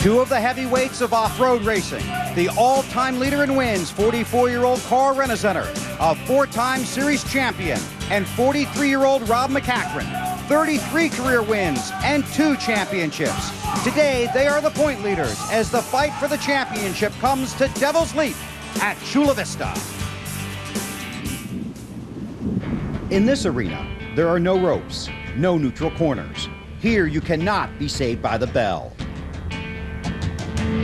Two of the heavyweights of off-road racing. The all-time leader in wins, 44-year-old CORR Chula, a four-time series champion, and 43-year-old Rob McCachran, 33 career wins and 2 championships. Today, they are the point leaders as the fight for the championship comes to Devil's Leap at Chula Vista. In this arena, there are no ropes, no neutral corners. Here, you cannot be saved by the bell.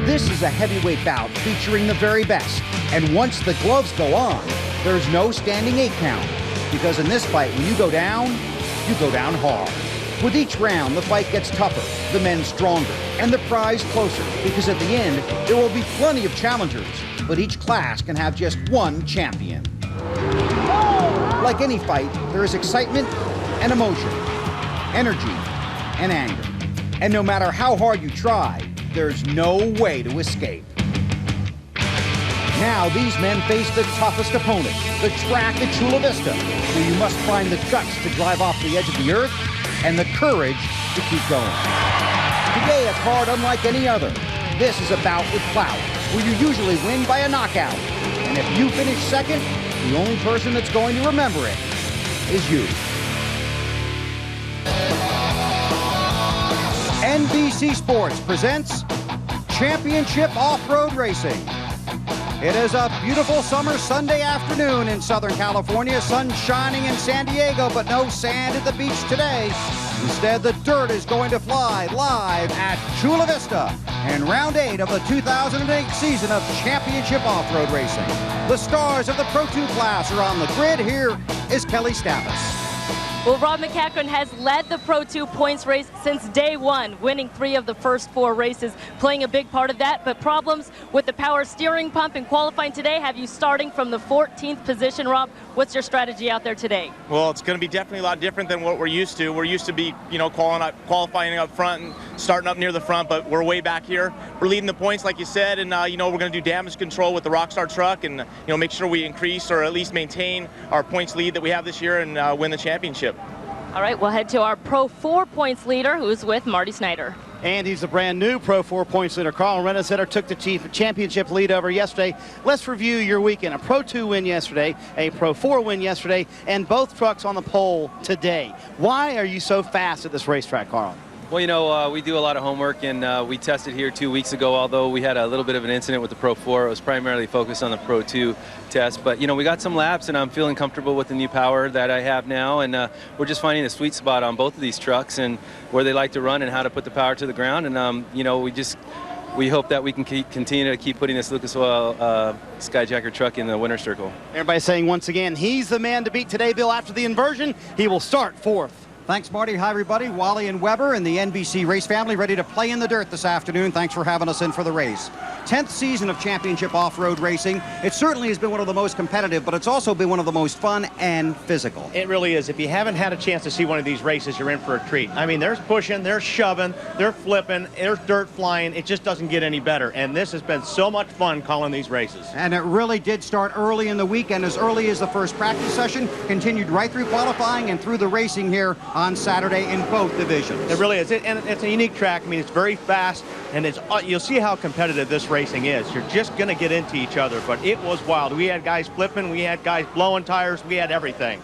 This is a heavyweight bout featuring the very best. And once the gloves go on, there's no standing 8 count. Because in this fight, when you go down hard. With each round, the fight gets tougher, the men stronger, and the prize closer. Because at the end, there will be plenty of challengers. But each class can have just one champion. Like any fight, there is excitement and emotion, energy and anger. And no matter how hard you try, there's no way to escape. Now these men face the toughest opponent, the track at Chula Vista, where you must find the guts to drive off the edge of the earth and the courage to keep going. Today, a card unlike any other. This is a bout with clout, where you usually win by a knockout. And if you finish second, the only person that's going to remember it is you. NBC Sports presents Championship Off-Road Racing. It is a beautiful summer Sunday afternoon in Southern California. Sun shining in San Diego, but no sand at the beach today. Instead, the dirt is going to fly live at Chula Vista in round 8 of the 2008 season of Championship Off-Road Racing. The stars of the Pro 2 class are on the grid. Here is Kelly Stavis. Well, Rob McCachran has led the Pro 2 points race since day one, winning 3 of the first 4 races, playing a big part of that. But problems with the power steering pump in qualifying today have you starting from the 14th position. Rob, what's your strategy out there today? Well, it's going to be definitely a lot different than what we're used to. We're used to be, qualifying up front and starting up near the front, but we're way back here. We're leading the points, like you said, and we're going to do damage control with the Rockstar truck and make sure we increase or at least maintain our points lead that we have this year and win the championship. All right, we'll head to our Pro 4 points leader, who's with Marty Snyder. And he's the brand new Pro 4 points leader. Carl Rennesetter took the championship lead over yesterday. Let's review your weekend. A Pro 2 win yesterday, a Pro 4 win yesterday, and both trucks on the pole today. Why are you so fast at this racetrack, Carl? Well, we do a lot of homework, and we tested here 2 weeks ago, although we had a little bit of an incident with the Pro 4. It was primarily focused on the Pro 2 test. But, we got some laps, and I'm feeling comfortable with the new power that I have now. And we're just finding a sweet spot on both of these trucks and where they like to run and how to put the power to the ground. And, we hope that we can continue to keep putting this Lucas Oil Skyjacker truck in the winner's circle. Everybody's saying once again, he's the man to beat today, Bill. After the inversion, he will start 4th. Thanks, Marty. Hi, everybody. Wally and Weber and the NBC race family ready to play in the dirt this afternoon. Thanks for having us in for the race. 10th season of Championship Off-Road Racing. It certainly has been one of the most competitive, but it's also been one of the most fun and physical. It really is. If you haven't had a chance to see one of these races, you're in for a treat. I mean, there's pushing, there's shoving, they're flipping, there's dirt flying. It just doesn't get any better. And this has been so much fun calling these races. And it really did start early in the weekend, as early as the first practice session, continued right through qualifying and through the racing here on Saturday in both divisions. It really is. And it's a unique track. I mean, it's very fast, and you'll see how competitive this racing is. You're just going to get into each other, but it was wild. We had guys flipping, we had guys blowing tires, we had everything.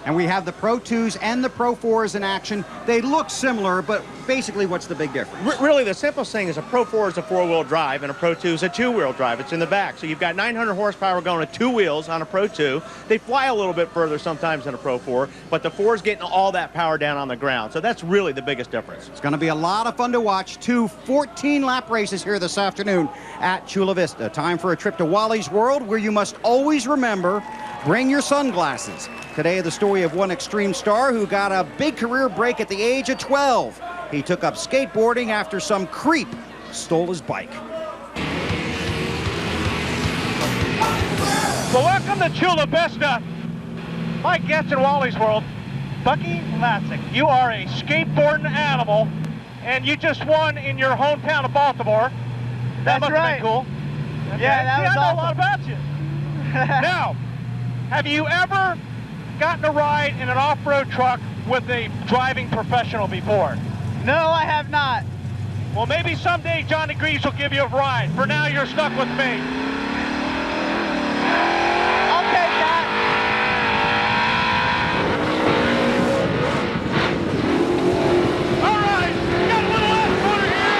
And we have the Pro 2s and the Pro 4s in action. They look similar, but basically what's the big difference? Really, the simplest thing is a Pro 4 is a 4-wheel drive and a Pro 2 is a 2-wheel drive. It's in the back. So you've got 900 horsepower going to 2 wheels on a Pro 2. They fly a little bit further sometimes than a Pro 4, but the 4 is getting all that power down on the ground. So that's really the biggest difference. It's going to be a lot of fun to watch. 2 14-lap races here this afternoon at Chula Vista. Time for a trip to Wally's World, where you must always remember, bring your sunglasses. Today, the story of one extreme star who got a big career break at the age of 12. He took up skateboarding after some creep stole his bike. Well, welcome to Chula Vista. My guest in Wally's World, Bucky Lasek. You are a skateboarding animal, and you just won in your hometown of Baltimore. That must have been cool. Okay. Yeah, that was I know awesome. a lot about you. Now, have you ever gotten a ride in an off-road truck with a driving professional before? No, I have not. Well, maybe someday Johnny Greaves will give you a ride. For now, you're stuck with me. I'll take that. All right, we got a little last corner here.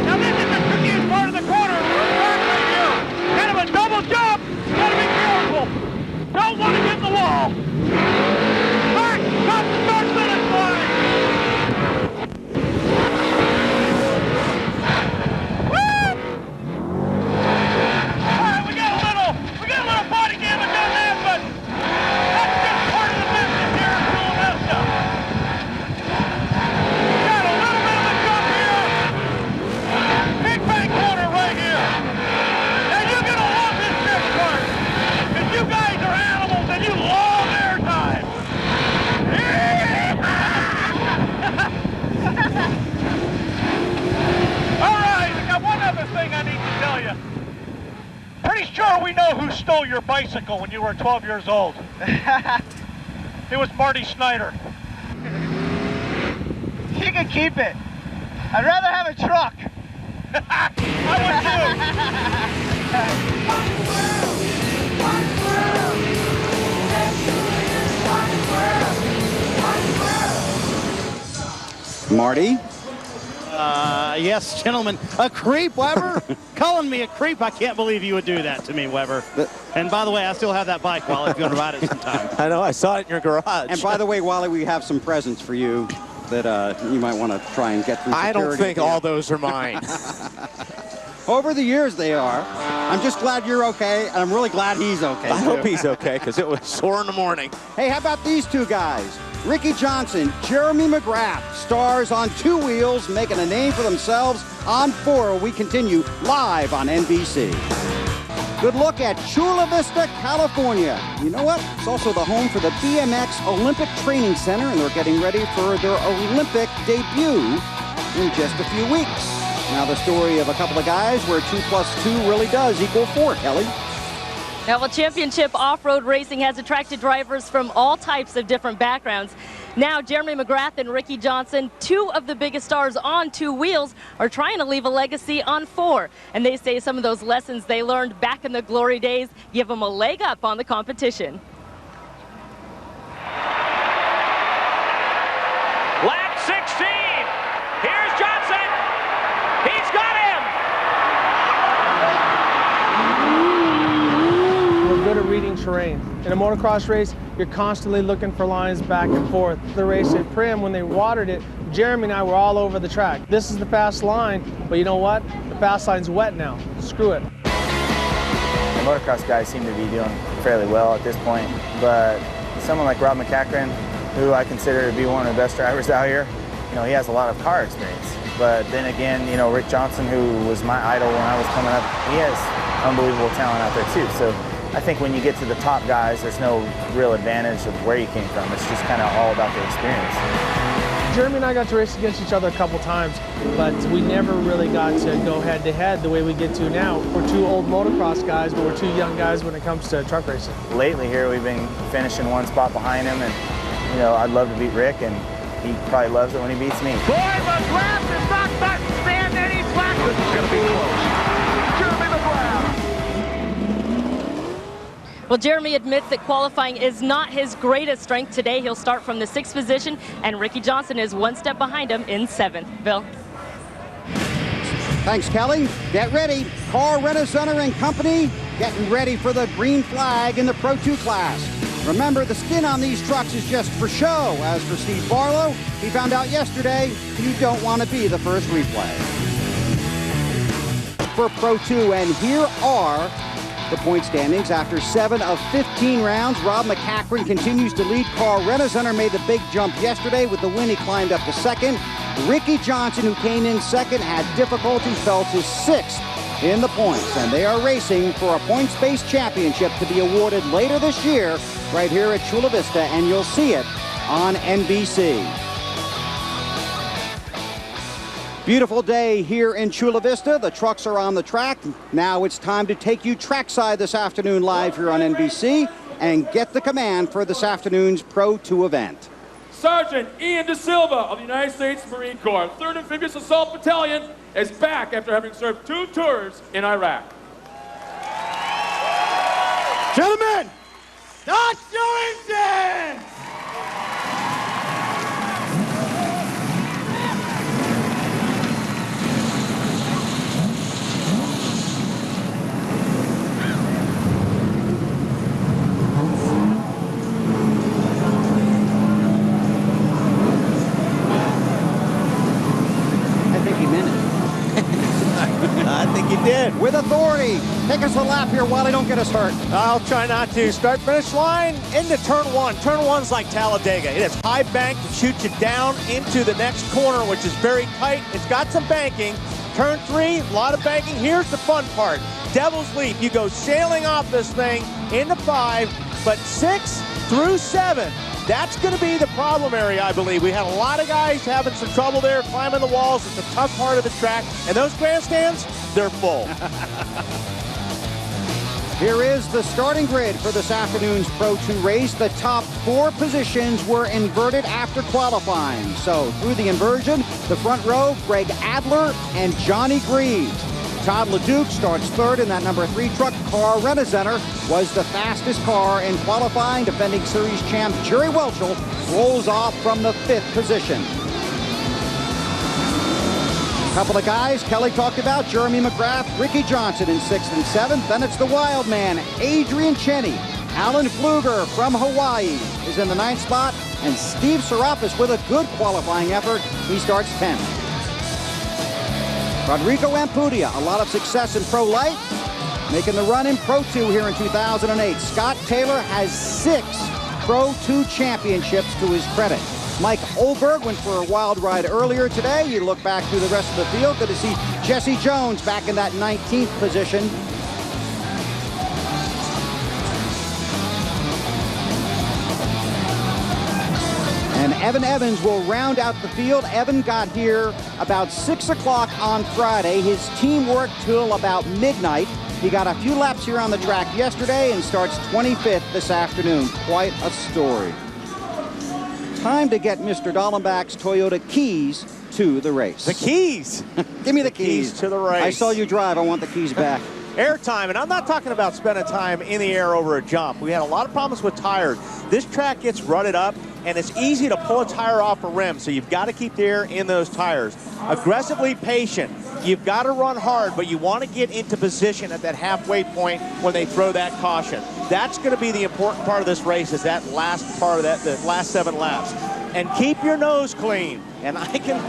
Now this is the trickiest part of the corner. Right here. Kind of a double jump. Gotta be careful. Don't want to hit the wall. Back, got the start finish line. Body damage on that, but that's just part of the business here in Chula Vista. Got a little bit of a jump here. Big bank corner right here. Now you're going to love this next part, because you guys are animals and you love airtime. All right, I got one other thing I need to tell you. Pretty sure we know who stole your bicycle when you were 12 years old. It was Marty Snyder. She can keep it. I'd rather have a truck. I would too. Marty? Yes, gentlemen. A creep, Weber? Calling me a creep? I can't believe you would do that to me, Weber. And by the way, I still have that bike, Wally, if you want to ride it sometime. I know, I saw it in your garage. And by the way, Wally, we have some presents for you that you might want to try and get through security. I don't think all those are mine. Over the years, they are. I'm just glad you're okay, and I'm really glad he's okay. I hope he's okay, because it was sore in the morning. Hey, how about these two guys? Ricky Johnson, Jeremy McGrath, stars on two wheels, making a name for themselves on four. We continue live on NBC. Good look at Chula Vista, California. You know what? It's also the home for the BMX Olympic Training Center, and they're getting ready for their Olympic debut in just a few weeks. Now the story of a couple of guys where 2 + 2 really does equal 4, Kelly. Now, well, championship off-road racing has attracted drivers from all types of different backgrounds. Now, Jeremy McGrath and Ricky Johnson, two of the biggest stars on two wheels, are trying to leave a legacy on four. And they say some of those lessons they learned back in the glory days give them a leg up on the competition. Lap 16. Here's Johnson. He's got him. We're good at reading terrain. In a motocross race, you're constantly looking for lines back and forth. The race at Prim, when they watered it, Jeremy and I were all over the track. This is the fast line, but you know what? The fast line's wet now. Screw it. The motocross guys seem to be doing fairly well at this point, but someone like Rob McCachran, who I consider to be one of the best drivers out here, you know, he has a lot of car experience. But then again, you know, Rick Johnson, who was my idol when I was coming up, he has unbelievable talent out there too. So I think when you get to the top guys, there's no real advantage of where you came from. It's just kind of all about the experience. Jeremy and I got to race against each other a couple times, but we never really got to go head-to-head the way we get to now. We're two old motocross guys, but we're two young guys when it comes to truck racing. Lately here, we've been finishing one spot behind him, and you know, I'd love to beat Rick, and he probably loves it when he beats me. Boy, McGrath is not stand any slack. This is going to be close. Jeremy McGrath. Well, Jeremy admits that qualifying is not his greatest strength today. He'll start from the 6th position, and Ricky Johnson is one step behind him in 7th. Bill. Thanks, Kelly. Get ready. CORR Chula and Company getting ready for the green flag in the Pro 2 class. Remember, the skin on these trucks is just for show. As for Steve Barlow, he found out yesterday you don't want to be the first replay. For Pro 2, and here are the point standings. After 7 of 15 rounds, Rob McCachran continues to lead. CORR Chula made the big jump yesterday. With the win, he climbed up to 2nd. Ricky Johnson, who came in 2nd, had difficulty, fell to 6th in the points. And they are racing for a points-based championship to be awarded later this year right here at Chula Vista, and you'll see it on NBC. Beautiful day here in Chula Vista. The trucks are on the track. Now it's time to take you trackside this afternoon live here on NBC and get the command for this afternoon's Pro 2 event. Sergeant Ian De Silva of the United States Marine Corps, 3rd Amphibious Assault Battalion, is back after having served 2 tours in Iraq. Gentlemen, start your engines! I think you did. With authority. Take us a lap here, Wally. Don't get us hurt. I'll try not to. Start finish line into turn 1. Turn 1's like Talladega. It is high bank to shoot you down into the next corner, which is very tight. It's got some banking. Turn 3, a lot of banking. Here's the fun part. Devil's Leap. You go sailing off this thing into 5, but 6 through 7. That's going to be the problem area, I believe. We had a lot of guys having some trouble there, climbing the walls. It's a tough part of the track. And those grandstands, they're full. Here is the starting grid for this afternoon's Pro 2 race. The top 4 positions were inverted after qualifying. So through the inversion, the front row, Greg Adler and Johnny Greaves. Todd LeDuc starts 3rd in that number 3 truck. CORR Chula was the fastest car in qualifying. Defending series champ Jerry Welchel rolls off from the 5th position. A couple of guys Kelly talked about, Jeremy McGrath, Ricky Johnson in 6th and 7th. Then it's the wild man, Adrian Cheney. Alan Pfluger from Hawaii is in the 9th spot. And Steve Serapis with a good qualifying effort. He starts 10th. Rodrigo Ampudia, a lot of success in Pro Light, making the run in Pro 2 here in 2008. Scott Taylor has 6 Pro 2 championships to his credit. Mike Olberg went for a wild ride earlier today. You look back through the rest of the field, good to see Jesse Jones back in that 19th position. And Evan Evans will round out the field. Evan got here about 6 o'clock on Friday. His team worked till about midnight. He got a few laps here on the track yesterday and starts 25th this afternoon. Quite a story. Time to get Mr. Dallenbach's Toyota keys to the race. The keys? Give me the keys. To the race. I saw you drive. I want the keys back. Airtime, and I'm not talking about spending time in the air over a jump. We had a lot of problems with tires. This track gets rutted up, and it's easy to pull a tire off a rim, so you've got to keep the air in those tires. Aggressively patient. You've got to run hard, but you want to get into position at that halfway point when they throw that caution. That's going to be the important part of this race, is that last part of that, the last 7 laps. And keep your nose clean. And I can,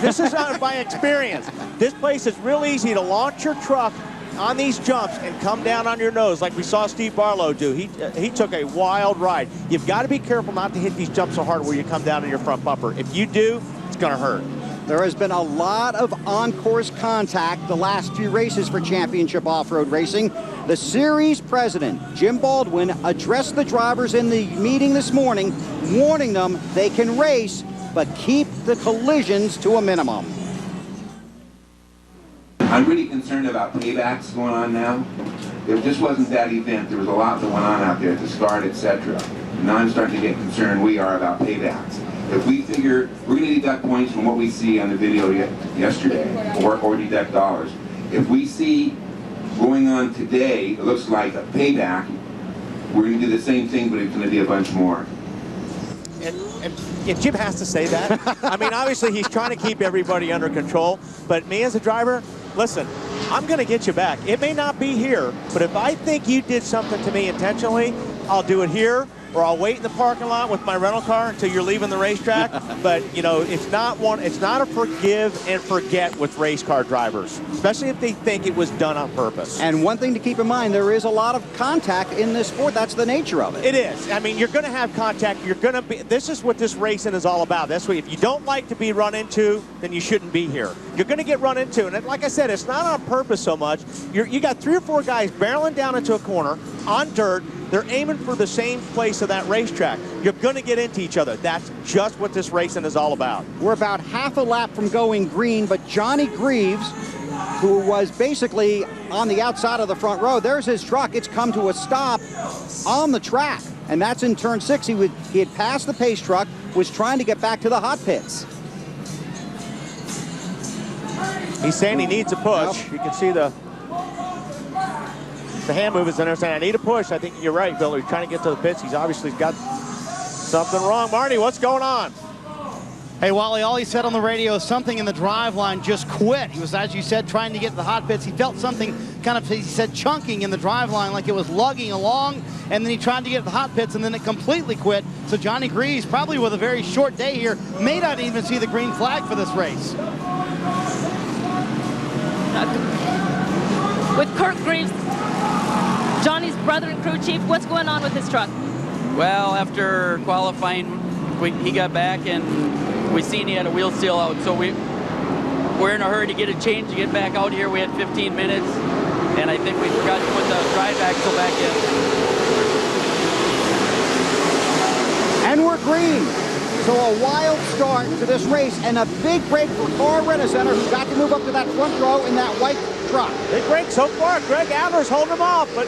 this is not by experience. This place is real easy to launch your truck on these jumps and come down on your nose like we saw Steve Barlow do. He took a wild ride. You've got to be careful not to hit these jumps so hard where you come down on your front bumper. If you do, it's going to hurt. There has been a lot of on-course contact the last few races for championship off-road racing. The series president, Jim Baldwin, addressed the drivers in the meeting this morning, warning them they can race, but keep the collisions to a minimum. I'm really concerned about paybacks going on now. It just wasn't that event. There was a lot that went on out there at the start, etc. Now I'm starting to get concerned we are about paybacks. If we figure we're going to deduct points from what we see on the video yesterday, or deduct dollars. If we see going on today, it looks like a payback, we're going to do the same thing, but it's going to be a bunch more. And Jim has to say that. I mean, obviously he's trying to keep everybody under control, but me as a driver, listen, I'm going to get you back. It may not be here, but if I think you did something to me intentionally, I'll do it here, or I'll wait in the parking lot with my rental car until you're leaving the racetrack. But, you know, it's not a forgive and forget with race car drivers, especially if they think it was done on purpose. And one thing to keep in mind, there is a lot of contact in this sport. That's the nature of it. It is. I mean, you're going to have contact. You're going to be. This is what this racing is all about. That's what. If you don't like to be run into, then you shouldn't be here. You're going to get run into, and like I said, it's not on purpose so much. You got 3 or 4 guys barreling down into a corner on dirt. They're aiming for the same place of that racetrack. You're going to get into each other. That's just what this racing is all about. We're about half a lap from going green, but Johnny Greaves, who was basically on the outside of the front row, there's his truck. It's come to a stop on the track, and that's in turn 6. He had passed the pace truck, was trying to get back to the hot pits. He's saying he needs a push. You can see the hand movements in there saying, I need a push. I think you're right, Bill. He's trying to get to the pits. He's obviously got something wrong. Marty, what's going on? Hey, Wally, all he said on the radio is something in the drive line just quit. He was, as you said, trying to get to the hot pits. He felt something kind of, he said, chunking in the drive line, like it was lugging along, and then he tried to get to the hot pits, and then it completely quit. So Johnny Greaves, probably with a very short day here, may not even see the green flag for this race. With Kurt Greaves, Johnny's brother and crew chief, what's going on with this truck? Well, after qualifying, he got back and we seen he had a wheel seal out, so we're in a hurry to get it changed to get back out here. We had 15 minutes, and I think we forgot to put the drive axle back in. And we're green. So a wild start to this race and a big break for CORR Center, who got to move up to that front row in that white truck. Big break so far. Greg Adler's holding him off, but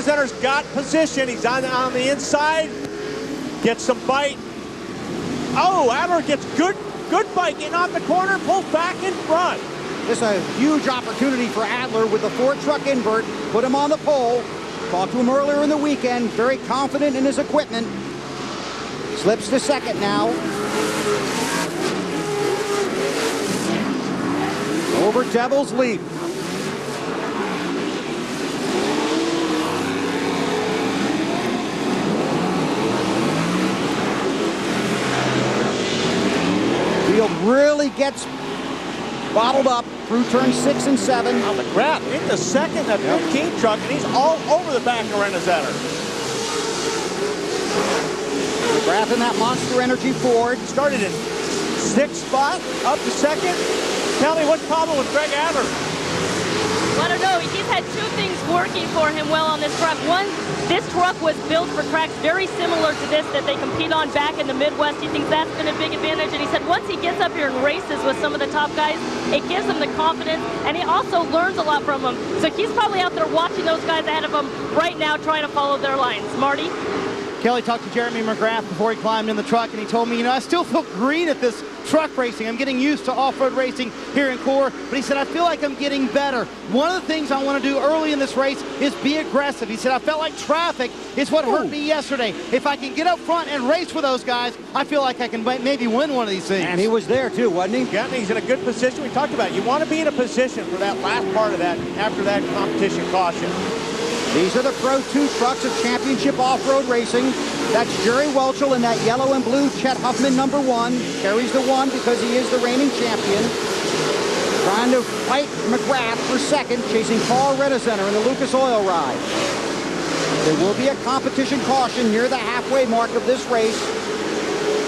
Center's got position. He's on the inside, gets some bite. Oh, Adler gets good bite, getting off the corner, pulls back in front. This is a huge opportunity for Adler with the Ford truck invert. Put him on the pole. Talked to him earlier in the weekend. Very confident in his equipment. Slips to second now. Over Devil's Leap. Field really gets bottled up through turn 6 and 7. On the McGrath into second, that 15 truck, and he's all over the back of Rennezetter. McGrath in that Monster Energy Ford. Started in 6th spot, up to second. Tell me, what's the problem with Greg Adler? I don't know. He's had two things working for him well on this truck. One, this truck was built for tracks very similar to this that they compete on back in the Midwest. He thinks that's been a big advantage. And he said once he gets up here and races with some of the top guys, it gives him the confidence. And he also learns a lot from them. So he's probably out there watching those guys ahead of him right now, trying to follow their lines. Marty? Kelly talked to Jeremy McGrath before he climbed in the truck, and he told me, I still feel green at this truck racing. I'm getting used to off-road racing here in CORR, but he said, I feel like I'm getting better. One of the things I want to do early in this race is be aggressive. He said, I felt like traffic is what hurt me yesterday. If I can get up front and race with those guys, I feel like I can maybe win one of these things. And he was there too, wasn't he? Yeah, he's in a good position. We talked about it. You want to be in a position for that last part of that, after that competition caution. These are the Pro 2 trucks of championship off-road racing. That's Jerry Welchel in that yellow and blue Chet Huffman #1. Carries the 1 because he is the reigning champion. Trying to fight McGrath for second, chasing Paul Rennezetter in the Lucas Oil ride. There will be a competition caution near the halfway mark of this race.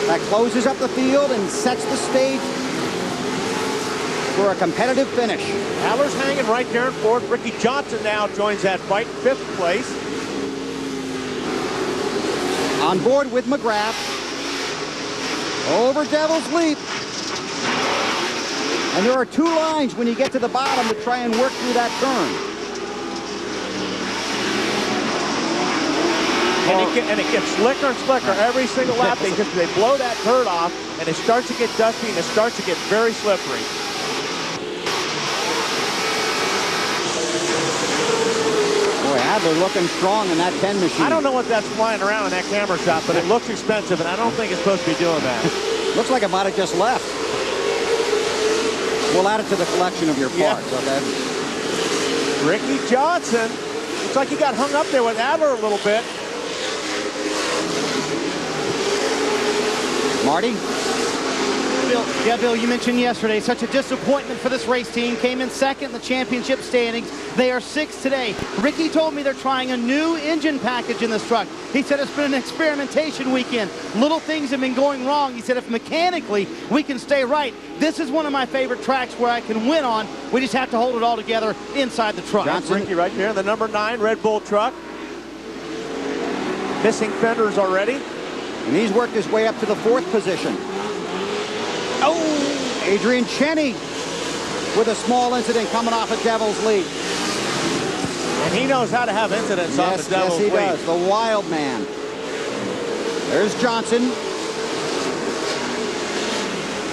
That closes up the field and sets the stage for a competitive finish. Adler's hanging right there in fourth. Ricky Johnson now joins that fight, 5th place. On board with McGrath. Over Devil's Leap. And there are 2 lines when you get to the bottom to try and work through that turn. And it gets slicker and slicker every single lap. They blow that turd off, and it starts to get dusty, and it starts to get very slippery. Adler looking strong in that 10 machine. I don't know what that's flying around in that camera shot, but it looks expensive, and I don't think it's supposed to be doing that. Looks like it might have just left. We'll add it to the collection of your parts, okay? Ricky Johnson. Looks like he got hung up there with Adler a little bit. Marty? Bill, you mentioned yesterday, such a disappointment for this race team. Came in second in the championship standings. They are 6th today. Ricky told me they're trying a new engine package in this truck. He said it's been an experimentation weekend. Little things have been going wrong. He said if mechanically we can stay right, this is one of my favorite tracks where I can win on. We just have to hold it all together inside the truck. That's Ricky right there, the #9 Red Bull truck. Missing fenders already. And he's worked his way up to the 4th position. Oh, Adrian Cheney with a small incident coming off of Devil's Leap. And he knows how to have incidents on the Devil's Leap. Yes, he does. The wild man. There's Johnson.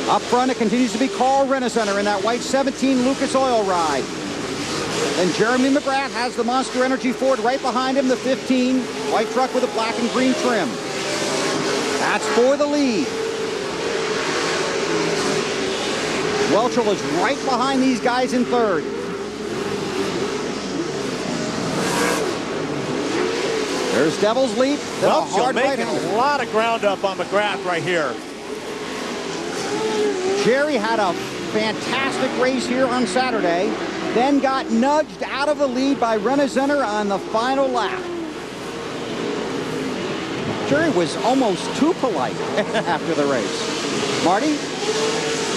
Up front, it continues to be Carl Rennicenter in that white 17 Lucas Oil ride. Then Jeremy McGrath has the Monster Energy Ford right behind him, the 15 white truck with a black and green trim. That's for the lead. Welchel is right behind these guys in third. There's Devil's Leap. Welchel making a lot of ground up on McGrath right here. Jerry had a fantastic race here on Saturday, then got nudged out of the lead by Rennicenter on the final lap. Jerry was almost too polite after the race. Marty?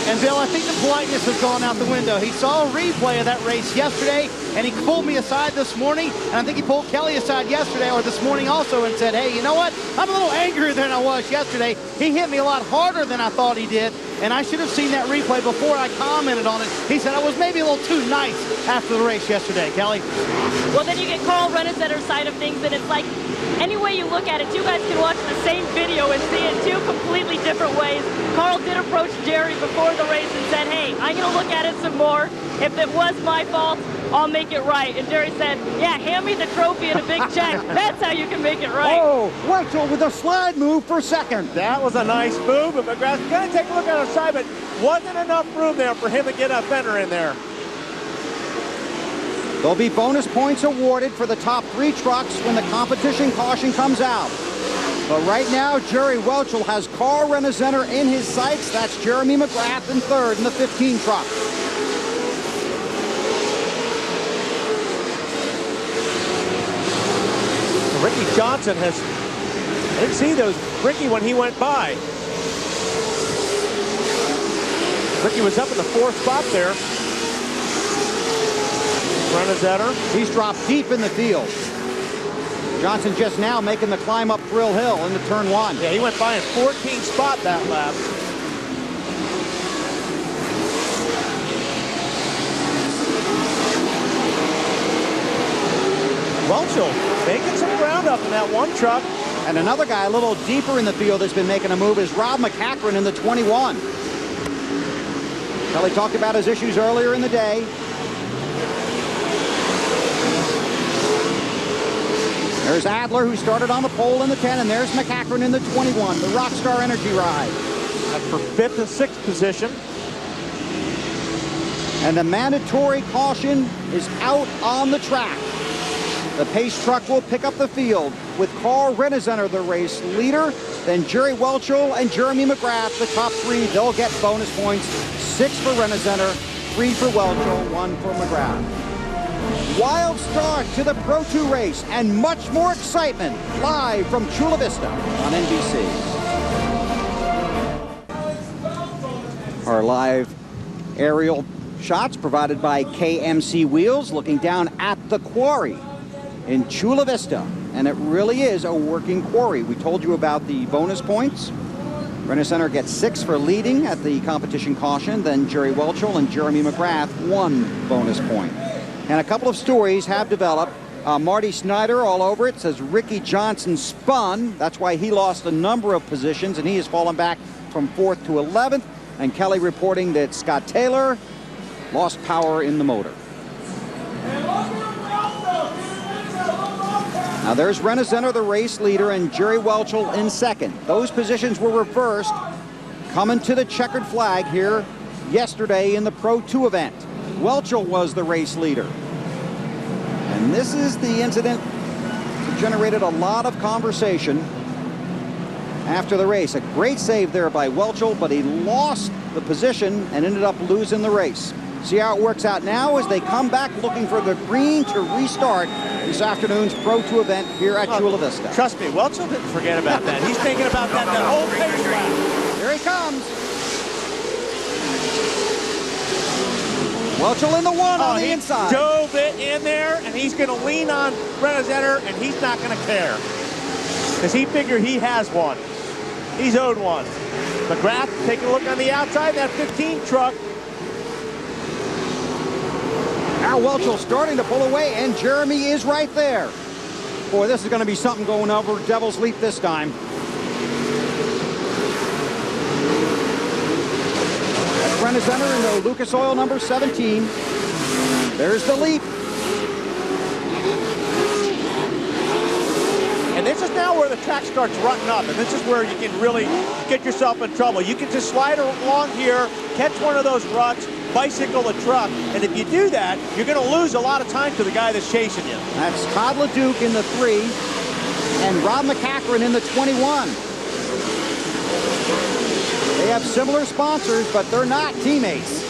And Bill, I think the politeness has gone out the window. He saw a replay of that race yesterday, and he pulled me aside this morning, and I think he pulled Kelly aside yesterday or this morning also and said, hey, you know what? I'm a little angrier than I was yesterday. He hit me a lot harder than I thought he did, and I should have seen that replay before I commented on it. He said I was maybe a little too nice after the race yesterday, Kelly. Well, then you get Carl Rennicetter's side of things, and it's like, any way you look at it, you guys can watch the same video and see it two completely different ways. Carl did approach Jerry before the race and said, hey, I'm going to look at it some more. If it was my fault, I'll make it right. And Jerry said, yeah, hand me the trophy and a big check. That's how you can make it right. Oh, Welchel with a slide move for second. That was a nice move, but McGrath's going to take a look at our side, but wasn't enough room there for him to get a fender in there. There'll be bonus points awarded for the top 3 trucks when the competition caution comes out. But right now, Jerry Welchel has Carl Rennicenter in his sights. That's Jeremy McGrath in third in the 15 truck. Ricky Johnson has, I didn't see those, Ricky when he went by. Ricky was up in the 4th spot there. Rennicenter. He's dropped deep in the field. Johnson just now making the climb up Thrill Hill into turn 1. Yeah, he went by in 14th spot that lap. Welchel making some ground up in that one truck. And another guy a little deeper in the field that's been making a move is Rob McCachran in the 21. Kelly talked about his issues earlier in the day. There's Adler, who started on the pole in the 10, and there's McCachran in the 21, the Rockstar Energy ride. That's for 5th and 6th position. And the mandatory caution is out on the track. The pace truck will pick up the field with Carl Rennicenter, the race leader, then Jerry Welchel and Jeremy McGrath, the top 3. They'll get bonus points, 6 for Rennicenter, 3 for Welchel, 1 for McGrath. Wild start to the Pro 2 race and much more excitement live from Chula Vista on NBC. Our live aerial shots provided by KMC Wheels, looking down at the quarry in Chula Vista. And it really is a working quarry. We told you about the bonus points. Rennicenter gets 6 for leading at the competition caution. Then Jerry Welchel and Jeremy McGrath 1 bonus point. And a couple of stories have developed. Marty Snyder all over it says Ricky Johnson spun. That's why he lost a number of positions, and he has fallen back from 4th to 11th. And Kelly reporting that Scott Taylor lost power in the motor. Now there's Rennicenter, the race leader, and Jerry Welchel in second. Those positions were reversed coming to the checkered flag here yesterday in the Pro 2 event. Welchel was the race leader. And this is the incident that generated a lot of conversation after the race. A great save there by Welchel, but he lost the position and ended up losing the race. See how it works out now as they come back looking for the green to restart this afternoon's Pro 2 event here at Chula Vista. Trust me, Welchel didn't forget about that. He's thinking about that the whole pace lap. Here he comes. Welchel in the 1 on the inside. Dove it in there, and he's going to lean on Rennicenter, and he's not going to care. Because he figured he has one. He's owed one. McGrath taking a look on the outside, that 15 truck. Now Welchel starting to pull away, and Jeremy is right there. Boy, this is going to be something going over Devil's Leap this time. Renaissance into Lucas Oil number 17. There's the leap. And this is now where the track starts rutting up, and this is where you can really get yourself in trouble. You can just slide along here, catch one of those ruts, bicycle the truck, and if you do that, you're going to lose a lot of time to the guy that's chasing you. That's Todd LeDuc in the 3 and Rob McCachran in the 21. They have similar sponsors, but they're not teammates.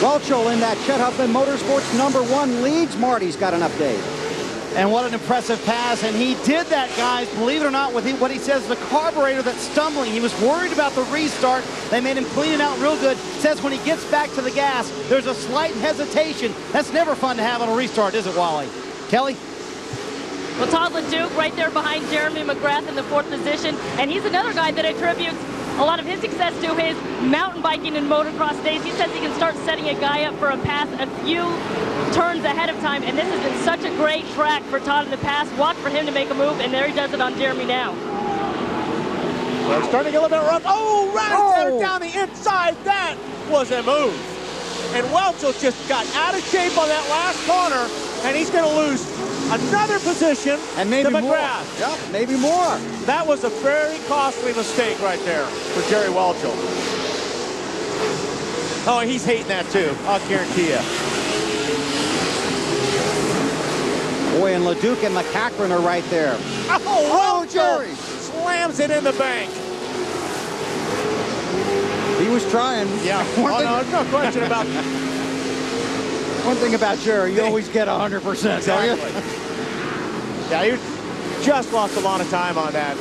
Welchel in that Chet Huffman Motorsports number 1 leads. Marty's got an update. And what an impressive pass, and he did that, guys, believe it or not, with what he says, the carburetor that's stumbling. He was worried about the restart. They made him clean it out real good. Says when he gets back to the gas, there's a slight hesitation. That's never fun to have on a restart, is it, Wally? Kelly? Well, Todd LeDuc right there behind Jeremy McGrath in the 4th position, and he's another guy that attributes a lot of his success to his mountain biking and motocross days. He says he can start setting a guy up for a pass a few turns ahead of time, and this has been such a great track for Todd in the past. Watch for him to make a move, and there he does it on Jeremy now. Well, it's starting to get a little bit rough. Oh, right down the inside. That was a move. And Welchel just got out of shape on that last corner, and he's going to lose another position and maybe to more. McGrath. Yep, maybe more. That was a very costly mistake right there for Jerry Welchel. Oh, he's hating that too, I'll guarantee you. Boy, and LeDuc and McCachran are right there. Oh, Jerry slams it in the bank. He was trying. Yeah, no question about that. One thing about Jerry, you always get 100%. Exactly. Yeah, you just lost a lot of time on that.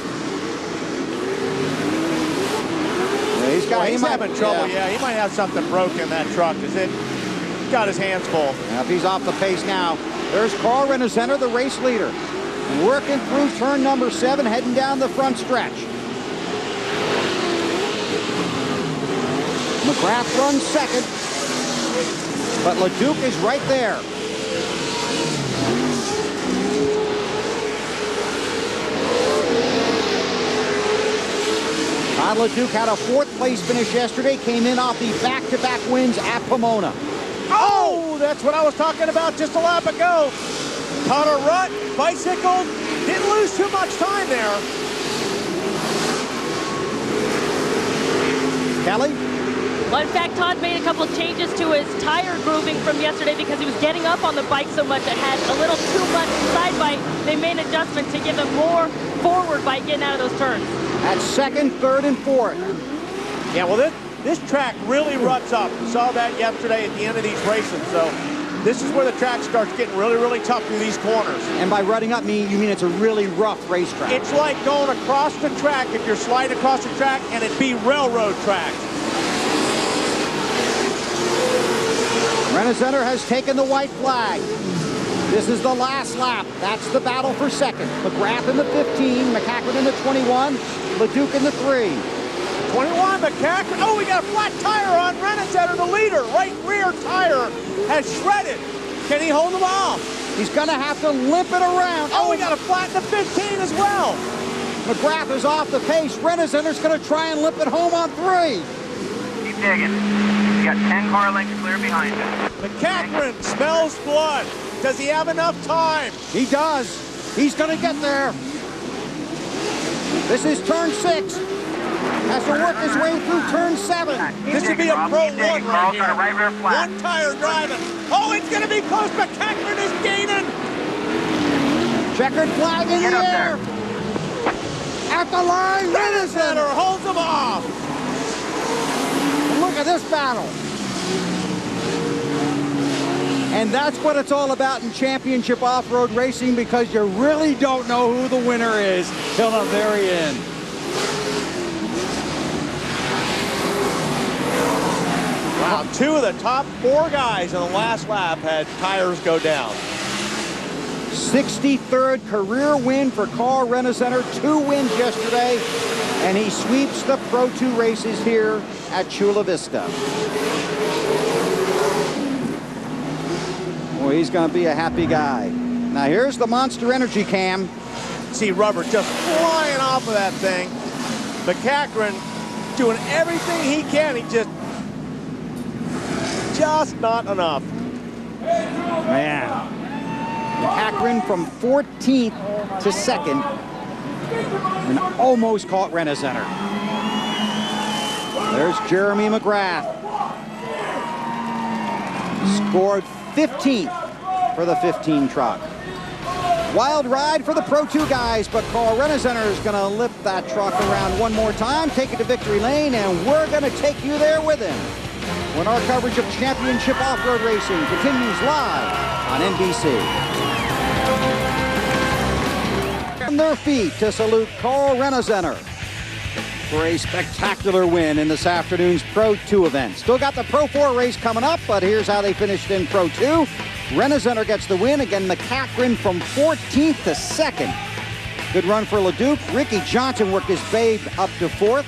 Yeah, he's having trouble. Yeah, he might have something broken in that truck. He's got his hands full. Now, if he's off the pace now, there's CORR Renaissance, the race leader, working through turn number 7, heading down the front stretch. McGrath runs second, but LeDuc is right there. Todd LeDuc had a 4th place finish yesterday, came in off the back-to-back wins at Pomona. Oh, that's what I was talking about just a lap ago. Caught a rut, bicycled, didn't lose too much time there. Kelly? Well, in fact, Todd made a couple changes to his tire grooving from yesterday because he was getting up on the bike so much it had a little too much side bite. They made an adjustment to give him more forward bite getting out of those turns. At 2nd, 3rd, and 4th. Yeah, well, this track really ruts up. We saw that yesterday at the end of these races. So this is where the track starts getting really, really tough through these corners. And by rutting up, you mean it's a really rough racetrack. It's like going across the track if you're sliding across the track and it'd be railroad track. Renaissance has taken the white flag. This is the last lap. That's the battle for 2nd. McGrath in the 15, McCachran in the 21, LeDuc in the 3. 21, McCachran. Oh, we got a flat tire on Renaissance, the leader. Right rear tire has shredded. Can he hold them off? He's going to have to limp it around. Oh, we got a flat in the 15 as well. McGrath is off the pace. Renaissance is going to try and limp it home on 3. Keep digging. You got 10 car lengths clear behind him. McCachran smells blood. Does he have enough time? He does. He's going to get there. This is turn 6. Has to work his way through turn 7. This should be a Pro 1 right here. One tire driving. Oh, it's going to be close. McCachran is gaining. Checkered flag in the air. At the line, Renaissance holds him off. Look at this battle. And that's what it's all about in championship off-road racing, because you really don't know who the winner is till the very end. Wow, 2 of the top 4 guys in the last lap had tires go down. 63rd career win for CORR Renaissance, 2 wins yesterday, and he sweeps the Pro 2 races here at Chula Vista. Well, he's going to be a happy guy. Now here's the Monster Energy cam. See rubber just flying off of that thing. McCachran doing everything he can. He just not enough. Man. McCachran from 14th to 2nd and almost caught Rent-A-Center. There's Jeremy McGrath. Scored 15th for the 15 truck. Wild ride for the Pro 2 guys, but CORR Rent-A-Center is going to lift that truck around one more time, take it to victory lane, and we're going to take you there with him when our coverage of championship off-road racing continues live on NBC. On their feet to salute CORR Rent-A-Center for a spectacular win in this afternoon's Pro 2 event. Still got the Pro 4 race coming up, but here's how they finished in Pro 2. Rent-A-Center gets the win. Again, McCachran from 14th to 2nd. Good run for LeDuc. Ricky Johnson worked his babe up to 4th.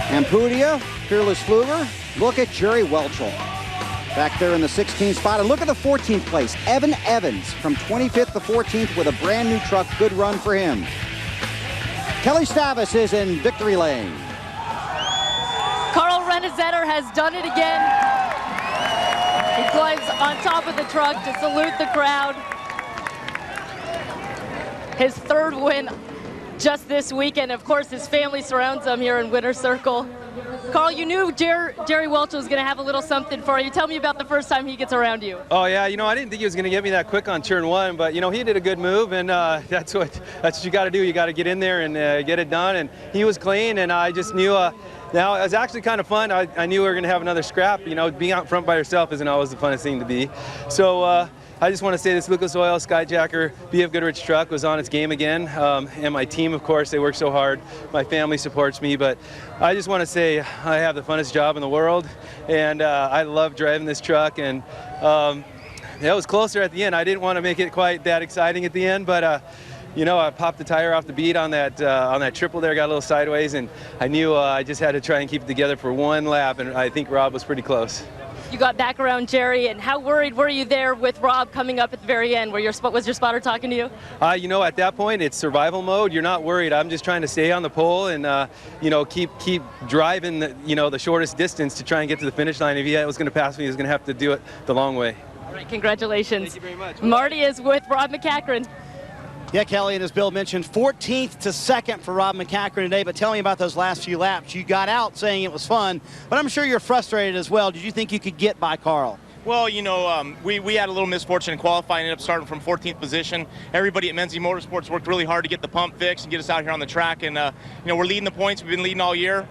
Ampudia, Fearless Fluger. Look at Jerry Welchel back there in the 16th spot. And look at the 14th place. Evan Evans from 25th to 14th with a brand new truck. Good run for him. Kelly Stavis is in victory lane. CORR Rent-A-Center has done it again. He climbs on top of the truck to salute the crowd. His 3rd win just this weekend. Of course, his family surrounds him here in Winter Circle. Carl, you knew Jerry Welchel was going to have a little something for you. Tell me about the first time he gets around you. Oh yeah, you know, I didn't think he was going to get me that quick on turn 1, but you know, he did a good move, and that's what you got to do. You got to get in there and get it done. And he was clean, and I just knew. Now it was actually kind of fun. I knew we were going to have another scrap. You know, being out front by yourself isn't always the funnest thing to be. So. I just want to say this Lucas Oil Skyjacker BF Goodrich truck was on its game again, and my team, of course, they work so hard. My family supports me, but I just want to say I have the funnest job in the world, and I love driving this truck. And it was closer at the end. I didn't want to make it quite that exciting at the end, but you know, I popped the tire off the bead on that triple there, got a little sideways, and I knew I just had to try and keep it together for one lap, and I think Rob was pretty close. You got back around Jerry, and how worried were you there with Rob coming up at the very end? Was your spotter talking to you? You know, at that point, it's survival mode. You're not worried. I'm just trying to stay on the pole and, you know, keep driving, the shortest distance to try and get to the finish line. If he was going to pass me, he was going to have to do it the long way. All right, congratulations. Thank you very much. Marty is with Rob McCachran. Yeah, Kelly, and as Bill mentioned, 14th to 2nd for Rob McCachran today. But tell me about those last few laps. You got out saying it was fun, but I'm sure you're frustrated as well. Did you think you could get by Carl? Well, you know, we had a little misfortune in qualifying. Ended up starting from 14th position. Everybody at Menzie Motorsports worked really hard to get the pump fixed and get us out here on the track. And, you know, we're leading the points. We've been leading all year.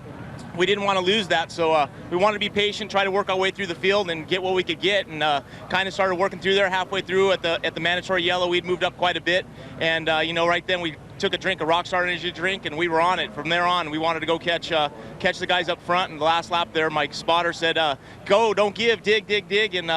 We didn't want to lose that, so we wanted to be patient, try to work our way through the field and get what we could get, and kind of started working through there. Halfway through at the mandatory yellow, we'd moved up quite a bit, and you know, right then we took a drink, a Rockstar energy drink, and we were on it. From there on, we wanted to go catch the guys up front. And the last lap there, my spotter said, "Go, don't give, dig, dig, dig," and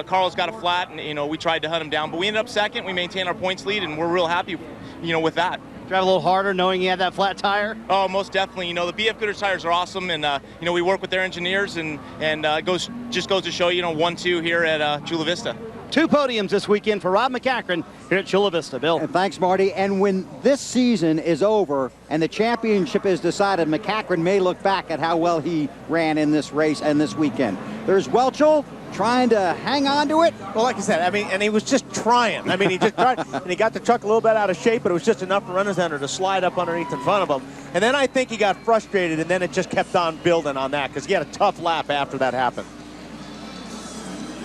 Carl's got a flat, and you know, we tried to hunt him down, but we ended up 2nd. We maintained our points lead, and we're real happy, you know, with that. Drive a little harder knowing you had that flat tire? Oh, most definitely. You know, the BF Goodrich tires are awesome, and you know, we work with their engineers, and it just goes to show, you know, 1-2 here at Chula Vista. 2 podiums this weekend for Rob McCachran here at Chula Vista. Bill. And thanks, Marty. And when this season is over and the championship is decided, McCachran may look back at how well he ran in this race and this weekend. There's Welchel trying to hang on to it. Well, like I said, I mean, and he was just trying. I mean, he just tried, and he got the truck a little bit out of shape, but it was just enough for Rent-A-Center to slide up underneath in front of him. And then I think he got frustrated, and then it just kept on building on that because he had a tough lap after that happened.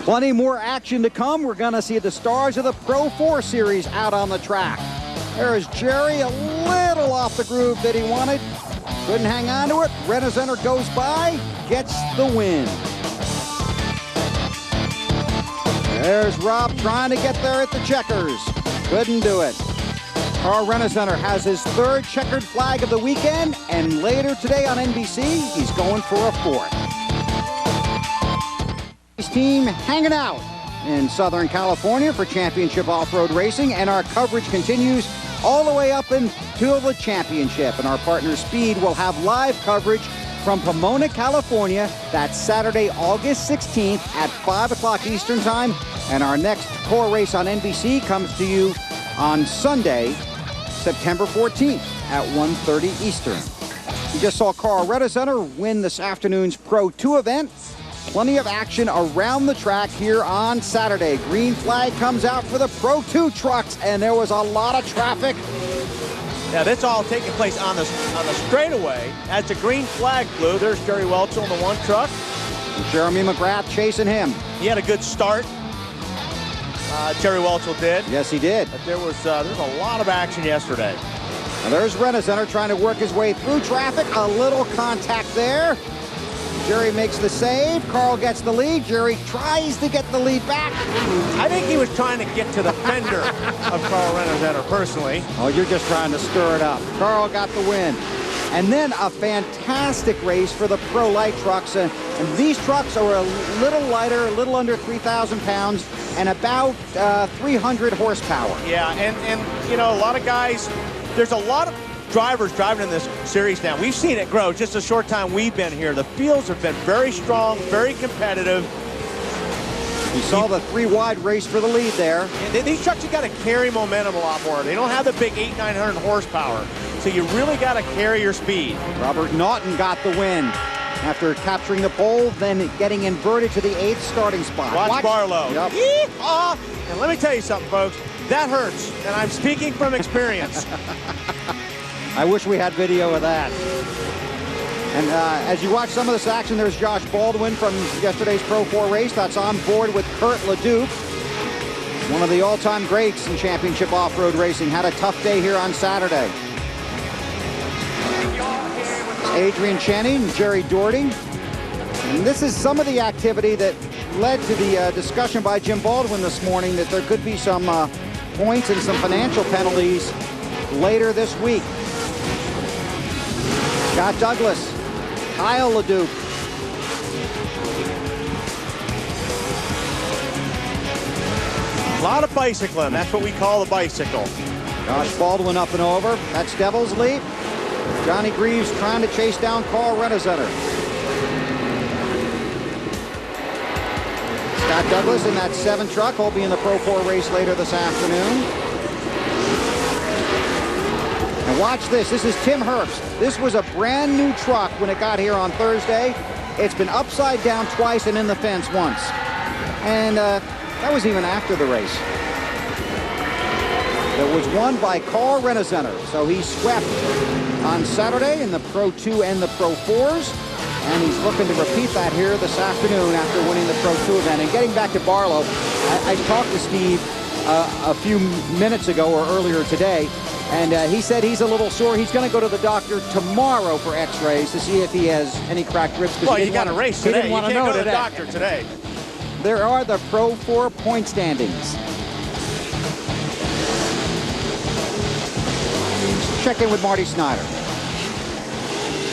Plenty more action to come. We're going to see the stars of the Pro 4 Series out on the track. There is Jerry, a little off the groove that he wanted. Couldn't hang on to it. Rent-A-Center goes by, gets the win. There's Rob trying to get there at the checkers. Couldn't do it. CORR Rent-A-Center has his 3rd checkered flag of the weekend, and later today on NBC, he's going for a 4th. His team hanging out in Southern California for championship off-road racing, and our coverage continues all the way up until the championship. And our partner Speed will have live coverage from Pomona, California. That's Saturday, August 16th at 5 o'clock Eastern Time. And our next CORR race on NBC comes to you on Sunday, September 14th at 1:30 Eastern. You just saw CORR Chula Vista win this afternoon's Pro 2 event. Plenty of action around the track here on Saturday. Green flag comes out for the Pro 2 trucks, and there was a lot of traffic. Yeah, that's all taking place on the straightaway. As the green flag flew, there's Jerry Welch on the one truck. And Jeremy McGrath chasing him. He had a good start. Jerry Welchel did. Yes, he did. But there's a lot of action yesterday. Now there's Renner trying to work his way through traffic. A little contact there. Jerry makes the save. Carl gets the lead. Jerry tries to get the lead back. I think he was trying to get to the fender of Carl Renner personally. Oh, you're just trying to stir it up. Carl got the win. And then a fantastic race for the Pro Light trucks. And these trucks are a little lighter, a little under 3,000 pounds, and about 300 horsepower. Yeah, and you know, a lot of guys, there's a lot of drivers driving in this series now. We've seen it grow just a short time we've been here. The fields have been very strong, very competitive. You saw the 3-wide race for the lead there. And these trucks have got to carry momentum a lot more. They don't have the big 800-900 horsepower, so you really got to carry your speed. Robert Naughton got the win after capturing the pole, then getting inverted to the 8th starting spot. Watch Barlow. Yep. Yeehaw! And let me tell you something, folks. That hurts, and I'm speaking from experience. I wish we had video of that. And as you watch some of this action, there's Josh Baldwin from yesterday's Pro 4 race. That's on board with Kurt LeDuc, one of the all-time greats in championship off-road racing. Had a tough day here on Saturday. Adrian Channing and Jerry Doherty. And this is some of the activity that led to the discussion by Jim Baldwin this morning that there could be some points and some financial penalties later this week. Scott Douglas, Kyle LeDuc. A lot of bicycling. That's what we call the bicycle. Josh Baldwin up and over. That's Devil's Leap. Johnny Greaves trying to chase down CORR Chula Vista. Scott Douglas in that 7 truck will be in the Pro 4 race later this afternoon. And watch this. This is Tim Herbst. This was a brand new truck when it got here on Thursday. It's been upside down twice and in the fence once. And that was even after the race. It was won by CORR Chula Vista. So he swept on Saturday in the Pro 2 and the Pro 4s. And he's looking to repeat that here this afternoon after winning the Pro 2 event. And getting back to Barlow, I talked to Steve a few minutes ago or earlier today, and he said he's a little sore. He's going to go to the doctor tomorrow for x-rays to see if he has any cracked ribs. Well, you got a race today. He didn't want to know go to the today. doctor today. There are the Pro 4 point standings. Check in with Marty Snyder.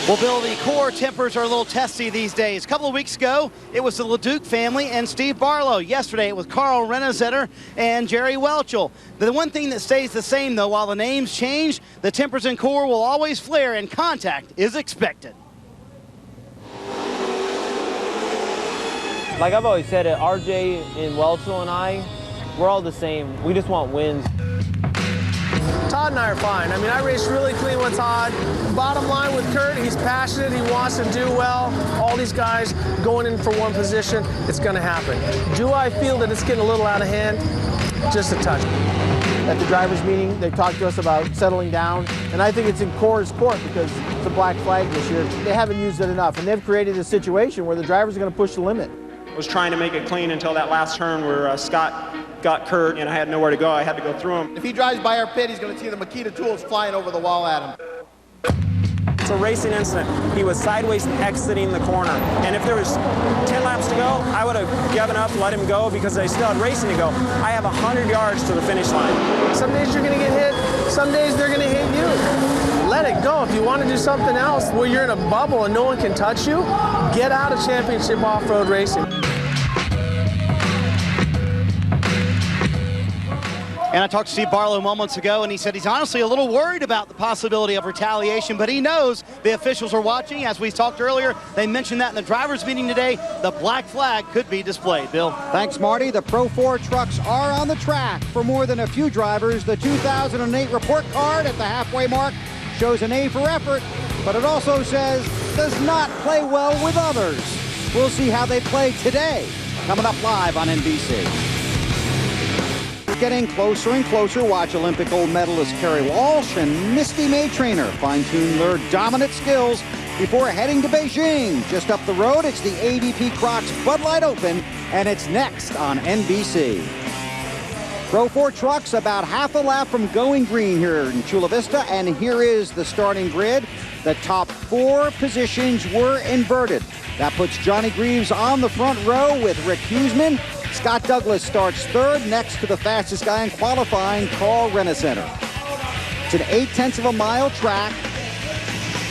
Well, Bill, the CORR tempers are a little testy these days. A couple of weeks ago, it was the LeDuc family and Steve Barlow. Yesterday, it was Carl Renner and Jerry Welchel. The one thing that stays the same, though, while the names change, the tempers in CORR will always flare and contact is expected. Like I've always said it, RJ and Welchel and I, we're all the same. We just want wins. Todd and I are fine. I mean, I raced really clean with Todd. Bottom line with Kurt, he's passionate, he wants to do well. All these guys going in for one position, it's going to happen. Do I feel that it's getting a little out of hand? Just a touch. At the drivers' meeting, they talked to us about settling down, and I think it's in CORR's court because it's a black flag this year. They haven't used it enough, and they've created a situation where the drivers are going to push the limit. I was trying to make it clean until that last turn where Scott got Kurt and I had nowhere to go. I had to go through him. If he drives by our pit, he's going to see the Makita tools flying over the wall at him. It's a racing incident. He was sideways exiting the corner. And if there was 10 laps to go, I would have given up, let him go because I still had racing to go. I have 100 yards to the finish line. Some days you're going to get hit. Some days they're going to hit you. Let it go. If you want to do something else where you're in a bubble and no one can touch you, get out of championship off-road racing. And I talked to Steve Barlow moments ago, and he said he's honestly a little worried about the possibility of retaliation, but he knows the officials are watching. As we talked earlier, they mentioned that in the drivers' meeting today, the black flag could be displayed. Bill? Thanks, Marty. The Pro 4 trucks are on the track. For more than a few drivers, the 2008 report card at the halfway mark shows an A for effort. but it also says does not play well with others. We'll see how they play today. Coming up live on NBC. Getting closer and closer. Watch Olympic gold medalist Kerry Walsh and Misty Maytrainer fine-tune their dominant skills before heading to Beijing. Just up the road, it's the AVP Crocs Bud Light Open, and it's next on NBC. Pro 4 trucks about half a lap from going green here in Chula Vista, and here is the starting grid. The top 4 positions were inverted. That puts Johnny Greaves on the front row with Rick Huseman. Scott Douglas starts third, next to the fastest guy in qualifying, Carl Rennicenter. It's an 0.8 of a mile track.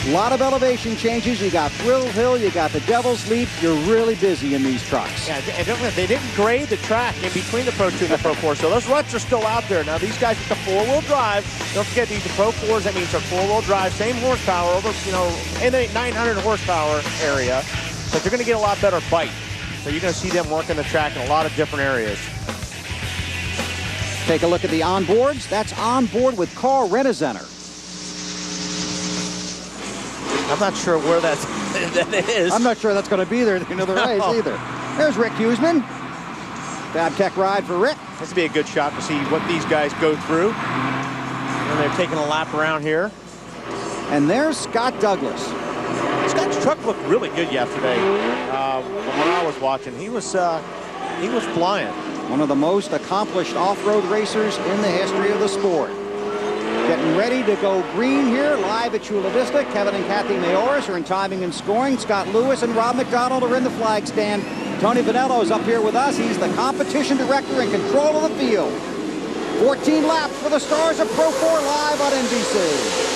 A lot of elevation changes. You got Thrill Hill, you got the Devil's Leap. You're really busy in these trucks. Yeah, and they didn't grade the track in between the Pro 2 and the Pro 4, so those ruts are still out there. Now, these guys with the four-wheel drive, don't forget these are Pro 4s. That means they're four-wheel drive, same horsepower, over, in the 900 horsepower area, but they're going to get a lot better bite. So you're going to see them working the track in a lot of different areas. Take a look at the onboards. That's onboard with Carl Rennicenter. I'm not sure where that is. I'm not sure that's going to be there at the end of the race either. There's Rick Huseman. Fab Tech ride for Rick. This would be a good shot to see what these guys go through. And they're taking a lap around here. And there's Scott Douglas. Scott's truck looked really good yesterday. From what I was watching, he was flying. One of the most accomplished off-road racers in the history of the sport. Getting ready to go green here, live at Chula Vista. Kevin and Kathy Mayoris are in timing and scoring. Scott Lewis and Rob McDonald are in the flag stand. Tony Vanello is up here with us. He's the competition director in control of the field. 14 laps for the stars of Pro 4 live on NBC.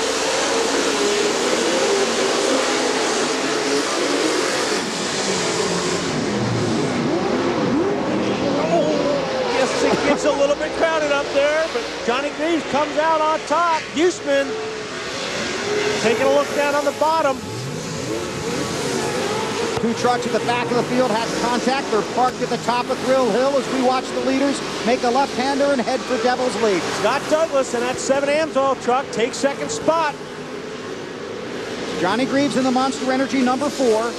It gets a little bit crowded up there, but Johnny Greaves comes out on top. Huseman taking a look down on the bottom. 2 trucks at the back of the field had contact. They're parked at the top of Thrill Hill as we watch the leaders make a left-hander and head for Devil's Leap. Scott Douglas in that 7 Amsoil truck takes second spot. Johnny Greaves in the Monster Energy number 4.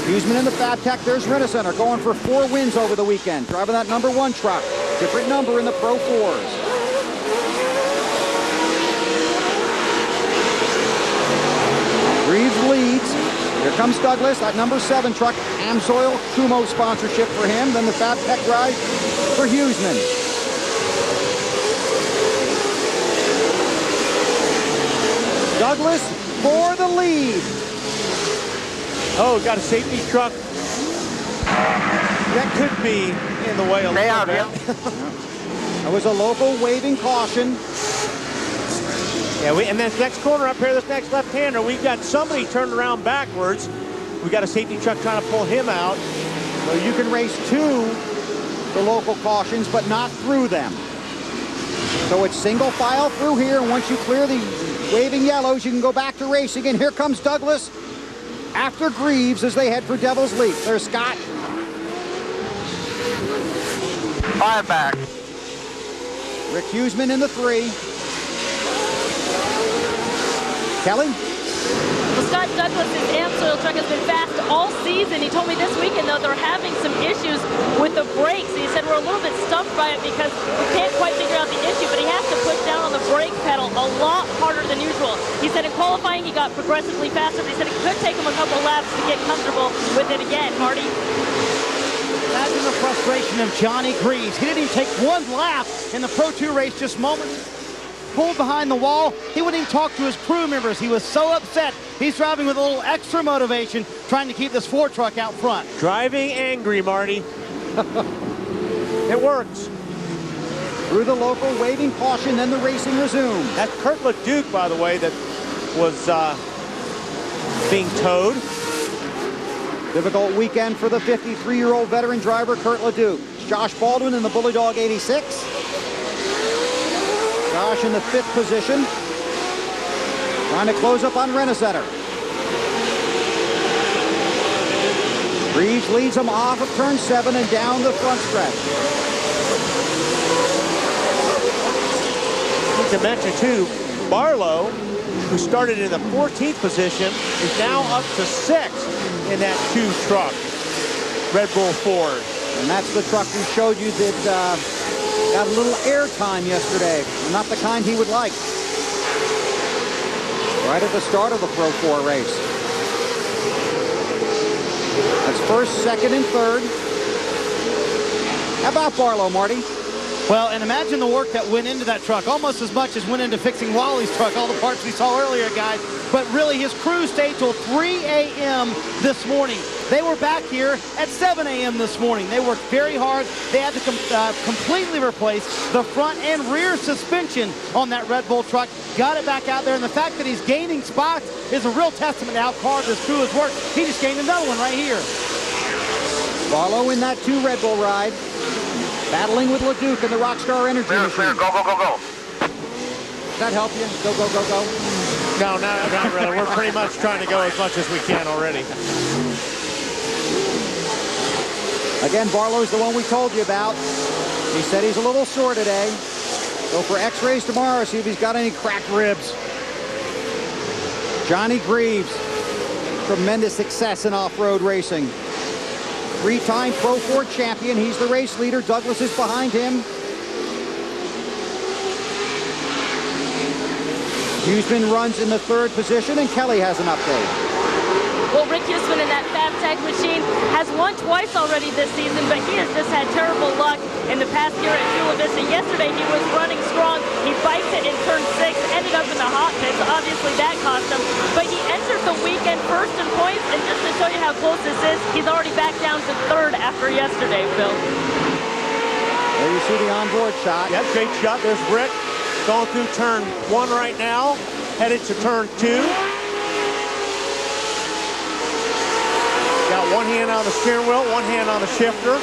Huseman in the Fab Tech. There's Rennicenter going for 4 wins over the weekend. Driving that number 1 truck. Different number in the Pro 4s. Greaves leads. Here comes Douglas, that number 7 truck. Amsoil, Kumo sponsorship for him. Then the Fab Tech ride for Huseman. Douglas for the lead. Oh, got a safety truck. That could be in the way a little bit. That was a local waving caution. Yeah, and this next corner up here, this next left-hander, we've got somebody turned around backwards. We got a safety truck trying to pull him out. So you can race to the local cautions, but not through them. So it's single file through here, and once you clear the waving yellows, you can go back to racing. And here comes Douglas after Greaves as they head for Devil's Leap. There's Scott. 5 back. Rick Huseman in the 3. Kelly? Well, Scott Douglas' Amsoil truck has been fast all season. He told me this weekend, though, they're having some issues with the brakes. He said we're a little bit stumped by it because we can't quite figure out the issue, but he has to push down on the brake pedal a lot harder than usual. He said in qualifying he got progressively faster, but he said it could take him a couple laps to get comfortable with it again. Marty? Imagine the frustration of Johnny Greaves. He didn't even take 1 lap in the Pro 2 race, just moments. Pulled behind the wall. He wouldn't even talk to his crew members. He was so upset. He's driving with a little extra motivation, trying to keep this 4 truck out front. Driving angry, Marty. It works. Through the local waving caution, then the racing resumes. That's Kurt LeDuc, by the way, that was being towed. Difficult weekend for the 53-year-old veteran driver, Kurt LeDuc. Josh Baldwin in the Bully Dog 86. Josh in the 5th position. Trying to close up on Rennicenter. Greaves leads him off of turn 7 and down the front stretch. To mention, too, Barlow, who started in the 14th position, is now up to 6th in that 2 truck, Red Bull Ford. And that's the truck we showed you that got a little air time yesterday. Not the kind he would like. Right at the start of the Pro 4 race. That's first, second, and third. How about Barlow, Marty? Well, and imagine the work that went into that truck, almost as much as went into fixing Wally's truck, all the parts we saw earlier, guys. But really, his crew stayed till 3 a.m. this morning. They were back here at 7 a.m. this morning. They worked very hard. They had to completely replace the front and rear suspension on that Red Bull truck. Got it back out there, and the fact that he's gaining spots is a real testament to how hard this crew has worked. He just gained another one right here. Barlow in that 2 Red Bull ride. Battling with LeDuc and the Rockstar Energy machine. Clear, go, go, go, go. Does that help you? Go, go, go, go? No, not really. We're pretty much trying to go as much as we can already. Again, Barlow's the one we told you about. He said he's a little sore today. Go for x-rays tomorrow, see if he's got any cracked ribs. Johnny Greaves, tremendous success in off-road racing. 3-time Pro 4 champion. He's the race leader. Douglas is behind him. Huseman runs in the 3rd position, and Kelly has an update. Well, Rick Huseman in that FabTech machine has won twice already this season, but he has just had terrible luck in the past year at Chula Vista. Yesterday, he was running strong. He biked it in turn 6, ended up in the hot pits. Obviously, that cost him. But he entered the weekend first in points, and just to show you how close this is, he's already back down to 3rd after yesterday, Phil. There you see the onboard shot. Yep, great shot. There's Rick going through turn 1 right now, headed to turn 2. Got one hand on the steering wheel, one hand on the shifter.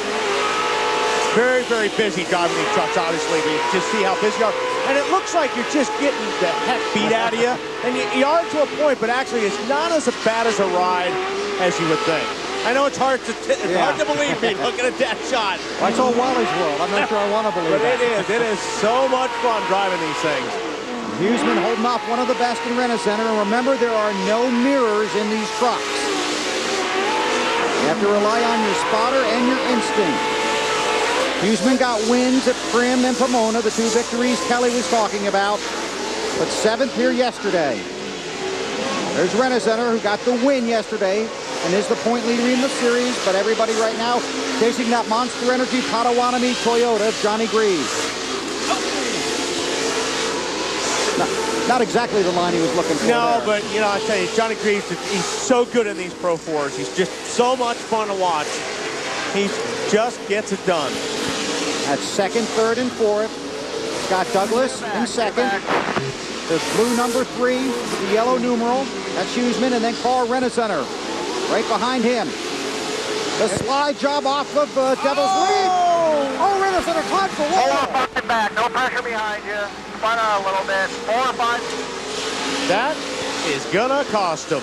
Very, very busy driving these trucks, obviously. You just see how busy you are. And it looks like you're just getting the heck beat out of you. And you are to a point, but actually it's not as bad as a ride as you would think. I know it's hard to believe me looking at that shot. Well, I saw Wally's World. I'm not sure I want to believe but that. It is so much fun driving these things. Huseman holding off one of the best in Rent-A-Center. And remember, there are no mirrors in these trucks. You have to rely on your spotter and your instinct. Huseman got wins at Primm and Pomona, the 2 victories Kelly was talking about, but 7th here yesterday. There's Rent-A-Center, who got the win yesterday and is the point leader in the series, but everybody right now chasing that Monster Energy Potawatomi Toyota of Johnny Greaves. Not exactly the line he was looking for. No, there. but, you know, I tell you, Johnny Greaves, he's so good in these Pro 4s. He's just so much fun to watch. He just gets it done. That's 2nd, 3rd, and 4th. Scott Douglas in 2nd. There's blue number 3 with the yellow numeral. That's Huseman, and then CORR Rent-A-Center right behind him. The slide job off of Devil's Lead. Oh, Rent-A-Center climbs the wall. Hold on, back. No pressure behind you. Spun out a little bit. 4 or 5. That is gonna cost him.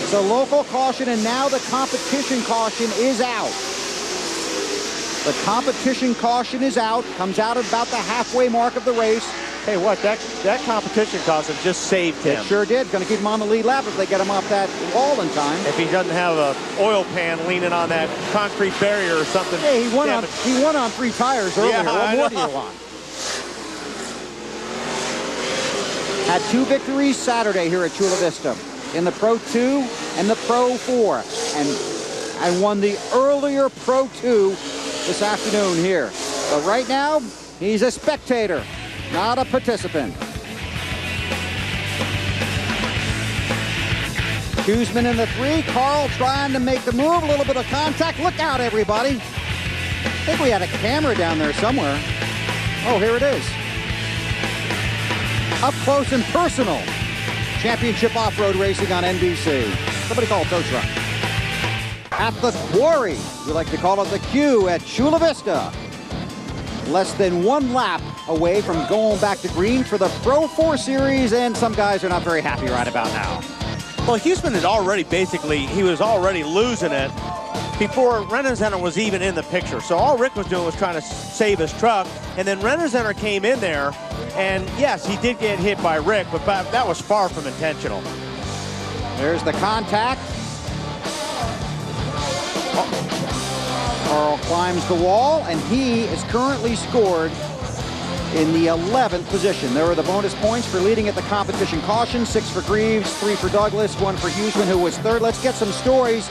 It's a local caution, and now the competition caution is out. The competition caution is out. Comes out at about the halfway mark of the race. Hey, what? That competition caution just saved him. It sure did. Going to keep him on the lead lap if they get him off that wall in time. If he doesn't have a oil pan leaning on that concrete barrier or something. Hey, he won on 3 tires earlier. Yeah, what more do you want? Had 2 victories Saturday here at Chula Vista in the Pro 2 and the Pro 4. And won the earlier Pro 2 this afternoon here. But right now, he's a spectator, not a participant. Huseman in the 3. Carl trying to make the move. A little bit of contact. Look out, everybody. I think we had a camera down there somewhere. Oh, here it is. Up close and personal. Championship off-road racing on NBC. Somebody call a tow truck. At the quarry, we like to call it the Q at Chula Vista. Less than 1 lap away from going back to green for the Pro 4 Series, and some guys are not very happy right about now. Well, Huseman had he was already losing it before Rent-A-Center was even in the picture. So all Rick was doing was trying to save his truck, and then Rent-A-Center came in there And yes, he did get hit by Rick, but that was far from intentional. There's the contact. Carl climbs the wall, and he is currently scored in the 11th position. There are the bonus points for leading at the competition caution. 6 for Greaves, 3 for Douglas, 1 for Huseman, who was third. Let's get some stories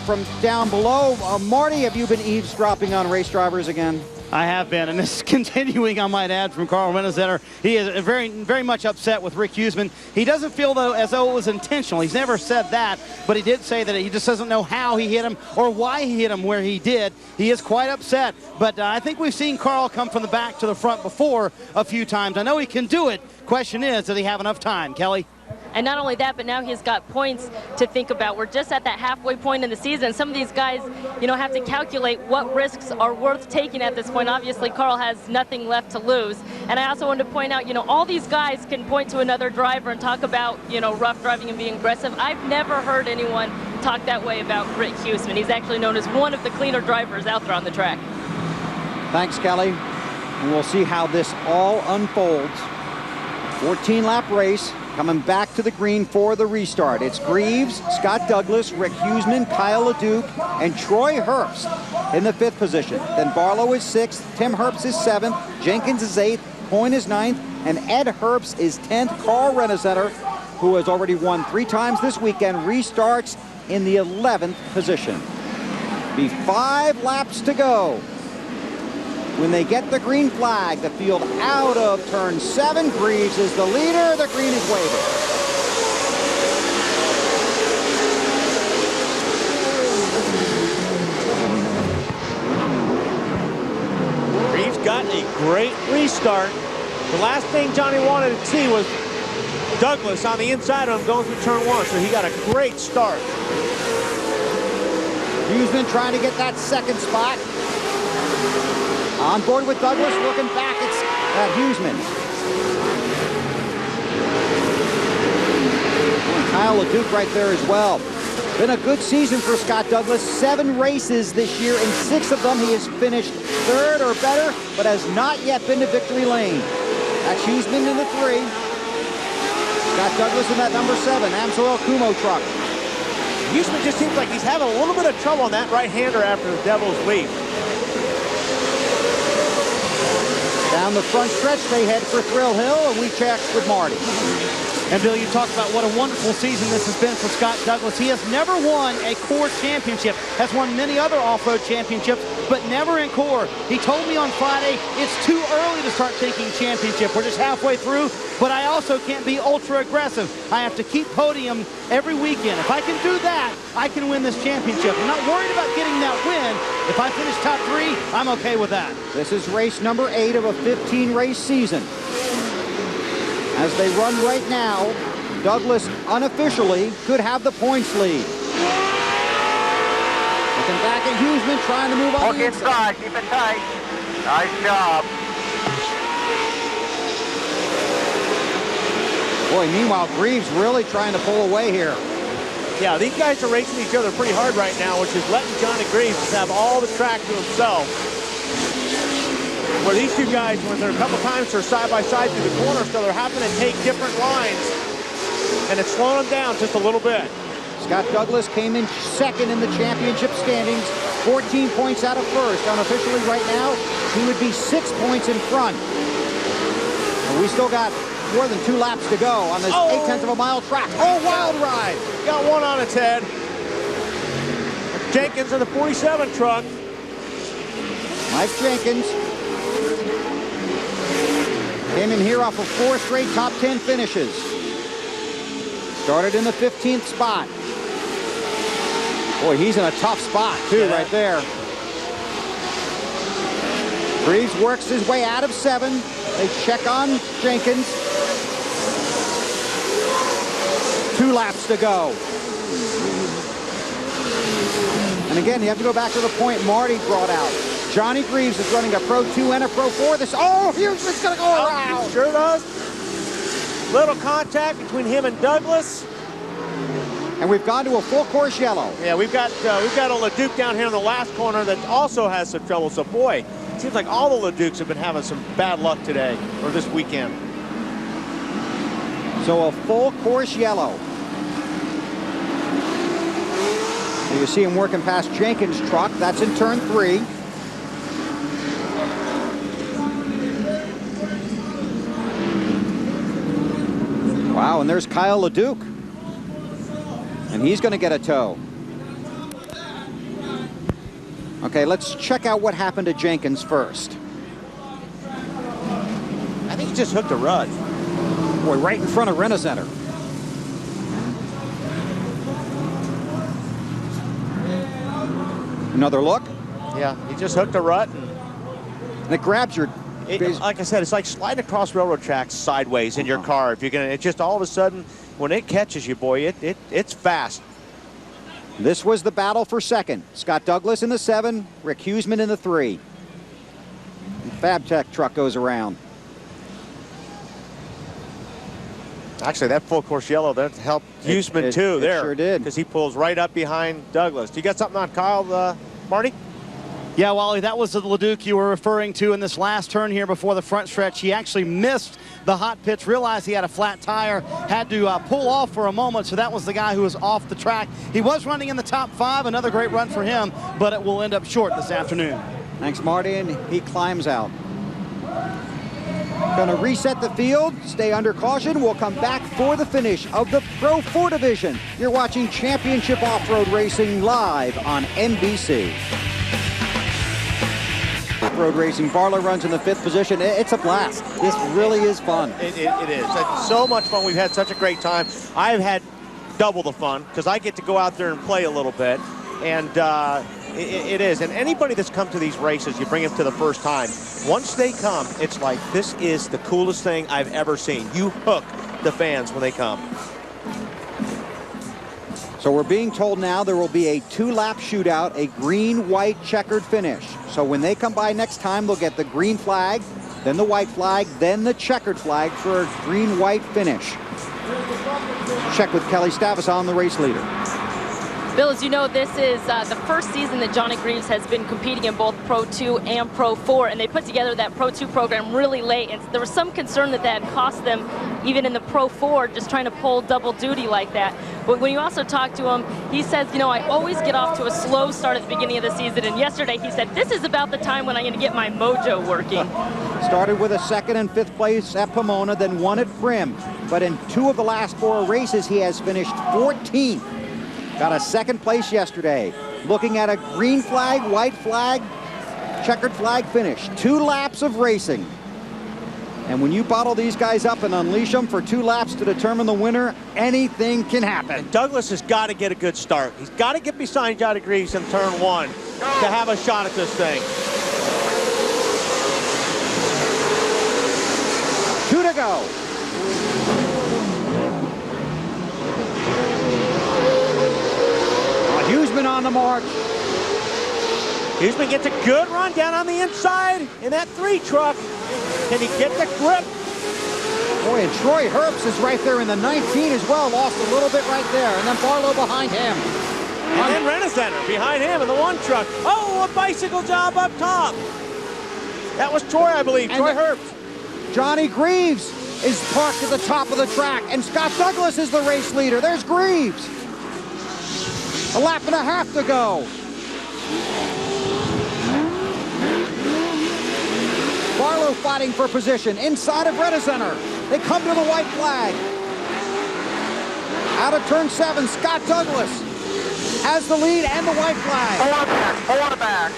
from down below. Marty, have you been eavesdropping on race drivers again? I have been, and this is continuing, I might add, from Carl Renazetter. He is very much upset with Rick Huseman. He doesn't feel though as though it was intentional. He's never said that, but he did say that he just doesn't know how he hit him or why he hit him where he did. He is quite upset, but I think we've seen Carl come from the back to the front before a few times. I know he can do it. Question is, does he have enough time, Kelly? And not only that, but now he's got points to think about. We're just at that halfway point in the season. Some of these guys, you know, have to calculate what risks are worth taking at this point. Obviously, Carl has nothing left to lose. And I also wanted to point out, you know, all these guys can point to another driver and talk about, you know, rough driving and being aggressive. I've never heard anyone talk that way about Rick Huseman. He's actually known as one of the cleaner drivers out there on the track. Thanks, Kelly. And we'll see how this all unfolds. 14-lap race. Coming back to the green for the restart. It's Greaves, Scott Douglas, Rick Huseman, Kyle LeDuc, and Troy Herbst in the 5th position. Then Barlow is 6th, Tim Herbst is 7th, Jenkins is 8th, Point is 9th, and Ed Herbst is 10th. Carl Renazetter, who has already won 3 times this weekend, restarts in the 11th position. Be 5 laps to go. When they get the green flag, the field out of turn 7. Greaves is the leader. The green is waving. Greaves got a great restart. The last thing Johnny wanted to see was Douglas on the inside of him going through turn 1, so he got a great start. Huseman trying to get that 2nd spot. On board with Douglas, looking back at Huseman. And Kyle LeDuc right there as well. Been a good season for Scott Douglas. 7 races this year. In 6 of them, he has finished 3rd or better, but has not yet been to victory lane. That's Huseman in the 3. Scott Douglas in that number 7, Amsoil Kumo truck. Huseman just seems like he's having a little bit of trouble on that right-hander after the Devil's Leap. Down the front stretch, they head for Thrill Hill, and we check with Marty. And Bill, you talked about what a wonderful season this has been for Scott Douglas. He has never won a CORR championship, has won many other off-road championships, but never in CORR. He told me on Friday, it's too early to start thinking championship. We're just halfway through, but I also can't be ultra aggressive. I have to keep podium every weekend. If I can do that, I can win this championship. I'm not worried about getting that win. If I finish top 3, I'm okay with that. This is race number 8 of a 15-race season. As they run right now, Douglas unofficially could have the points lead. Looking back at Huseman, trying to move on the inside. Keep it tight. Nice job. Boy, meanwhile, Greaves really trying to pull away here. Yeah, these guys are racing each other pretty hard right now, which is letting Johnny Greaves just have all the track to himself. Where these two guys, when they're a couple times, they're side by side through the corner, so they're having to take different lines, and it's slowing them down just a little bit. Scott Douglas came in 2nd in the championship standings, 14 points out of 1st. Unofficially right now, he would be 6 points in front. And we still got more than 2 laps to go on this 0.8 of a mile track. Oh, wild ride! Got one on its head. Jenkins in the 47 truck. Mike Jenkins came in here off of 4 straight top 10 finishes. Started in the 15th spot. Boy, he's in a tough spot, too, right there. Greaves works his way out of 7. They check on Jenkins. 2 laps to go. And again, you have to go back to the point Marty brought out. Johnny Greaves is running a Pro 2 and a Pro 4. Huseman's going to go around. Sure does. Little contact between him and Douglas. And we've gone to a full course yellow. Yeah, we've got a LeDuc down here in the last corner that also has some trouble. So boy, seems like all the LeDukes have been having some bad luck today, or this weekend. So a full course yellow. So you see him working past Jenkins' truck. That's in turn 3. Wow, and there's Kyle LeDuc. And he's going to get a tow. Okay, let's check out what happened to Jenkins first. I think he just hooked a rut. Boy, right in front of Rent-A-Center. Another look. Yeah, he just hooked a rut. And it grabs your... like I said, it's like sliding across railroad tracks sideways in your car. If you're gonna, it's just all of a sudden, when it catches you, boy, it's fast. This was the battle for second. Scott Douglas in the 7, Rick Huseman in the 3. And FabTech truck goes around. Actually, that full course yellow, that helped Huseman too there. It sure did. Because he pulls right up behind Douglas. Do you got something on Kyle, Marty? Yeah, Wally, that was the LeDuc you were referring to in this last turn here before the front stretch. He actually missed the hot pitch, realized he had a flat tire, had to pull off for a moment, so that was the guy who was off the track. He was running in the top 5, another great run for him, but it will end up short this afternoon. Thanks, Marty, and he climbs out. Going to reset the field, stay under caution. We'll come back for the finish of the Pro 4 division. You're watching Championship Off-Road Racing live on NBC. Off-road racing, Barlow runs in the 5th position. It's a blast. This really is fun. It is. It's so much fun. We've had such a great time. I've had double the fun because I get to go out there and play a little bit. And it is. And anybody that's come to these races, you bring them to the first time. Once they come, it's like, this is the coolest thing I've ever seen. You hook the fans when they come. So we're being told now there will be a 2-lap shootout, a green-white checkered finish. So when they come by next time, they'll get the green flag, then the white flag, then the checkered flag for a green-white finish. Check with Kelly Stavison, the race leader. Bill, as you know, this is the first season that Johnny Greaves has been competing in both Pro 2 and Pro 4, and they put together that Pro 2 program really late, and there was some concern that that cost them, even in the Pro 4, just trying to pull double duty like that. But when you also talk to him, he says, you know, I always get off to a slow start at the beginning of the season, and yesterday he said, this is about the time when I'm going to get my mojo working. Started with a 2nd and 5th place at Pomona, then 1 at Primm, but in 2 of the last 4 races, he has finished 14th. Got a 2nd place yesterday. Looking at a green flag, white flag, checkered flag finish. 2 laps of racing. And when you bottle these guys up and unleash them for 2 laps to determine the winner, anything can happen. And Douglas has got to get a good start. He's got to get beside Johnny Greaves in turn 1 to have a shot at this thing. 2 to go. Huseman on the march. Huseman gets a good run down on the inside in that 3 truck. Can he get the grip? Boy, and Troy Herbst is right there in the 19 as well. Lost a little bit right there. And then Barlow behind him. And then Rent-A-Center behind him in the 1 truck. Oh, a bicycle job up top. That was Troy, I believe. Troy Herbst. Johnny Greaves is parked at the top of the track. And Scott Douglas is the race leader. There's Greaves. A lap and a half to go. Barlow fighting for position inside of Rent-A-Center. They come to the white flag. Out of turn 7, Scott Douglas has the lead and the white flag. 4 back.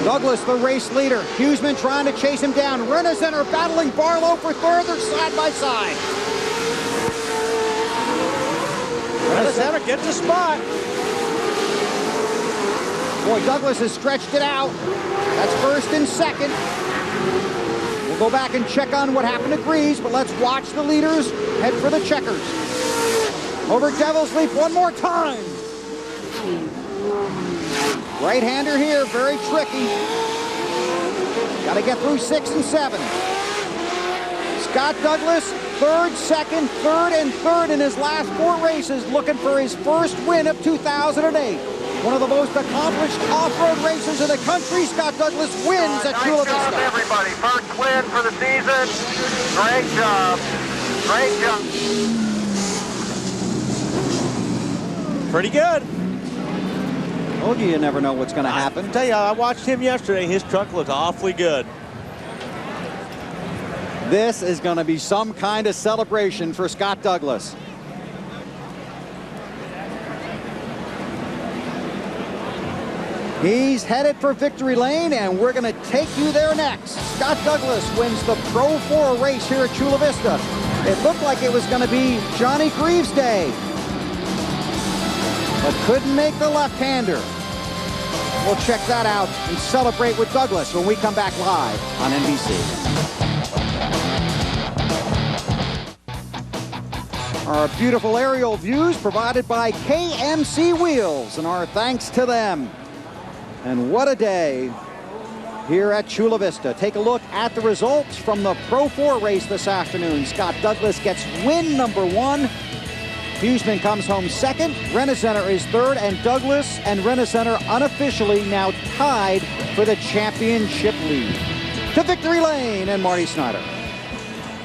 Douglas, the race leader. Huseman trying to chase him down. Rent-A-Center battling Barlow for 3rd. They're side by side. Rent-A-Center gets a spot. Boy, Douglas has stretched it out. That's 1st and 2nd. We'll go back and check on what happened to Greaves, but let's watch the leaders head for the checkers. Over Devil's Leap one more time. Right-hander here, very tricky. Got to get through 6 and 7. Scott Douglas, third, second, third, and third in his last 4 races, looking for his first win of 2008. One of the most accomplished off-road racers in the country, Scott Douglas wins at Chula Vista. Nice job, everybody. First win for the season. Great job. Great job. Pretty good. Told you never know what's going to happen. I tell you, I watched him yesterday. His truck looked awfully good. This is going to be some kind of celebration for Scott Douglas. He's headed for victory lane, and we're going to take you there next. Scott Douglas wins the Pro 4 race here at Chula Vista. It looked like it was going to be Johnny Greaves' day, but couldn't make the left-hander. We'll check that out and celebrate with Douglas when we come back live on NBC. Our beautiful aerial views provided by KMC Wheels, and our thanks to them. And what a day here at Chula Vista. Take a look at the results from the Pro 4 race this afternoon. Scott Douglas gets win number 1. Huseman comes home second. Renacenter is third, and Douglas and Renacenter unofficially now tied for the championship lead. To victory lane and Marty Snyder.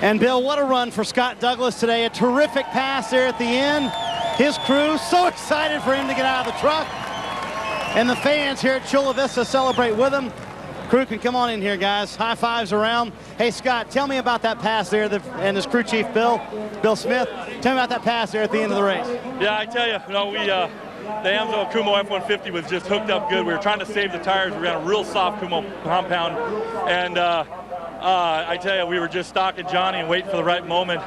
And Bill, what a run for Scott Douglas today. A terrific pass there at the end. His crew so excited for him to get out of the truck. And the fans here at Chula Vista celebrate with him. Crew can come on in here, guys. High fives around. Hey, Scott, tell me about that pass there, and his crew chief, Bill Smith. Tell me about that pass there at the end of the race. Yeah, I tell you, the AMSO Kumo F-150 was just hooked up good. We were trying to save the tires. We ran a real soft Kumo compound, and I tell you, we were just stalking Johnny and waiting for the right moment.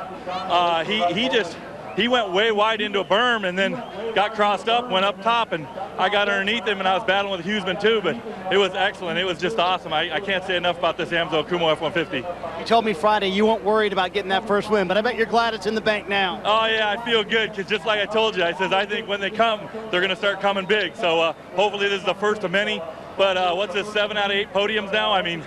He went way wide into a berm and then got crossed up, went up top, and I got underneath him, and I was battling with Huseman too, but it was excellent. It was just awesome. I can't say enough about this AMSO Kumo F-150. You told me Friday you weren't worried about getting that first win, but I bet you're glad it's in the bank now. Oh, yeah, I feel good, because just like I told you, I think when they come, they're going to start coming big. So hopefully this is the first of many. But what's this, 7 out of 8 podiums now? I mean,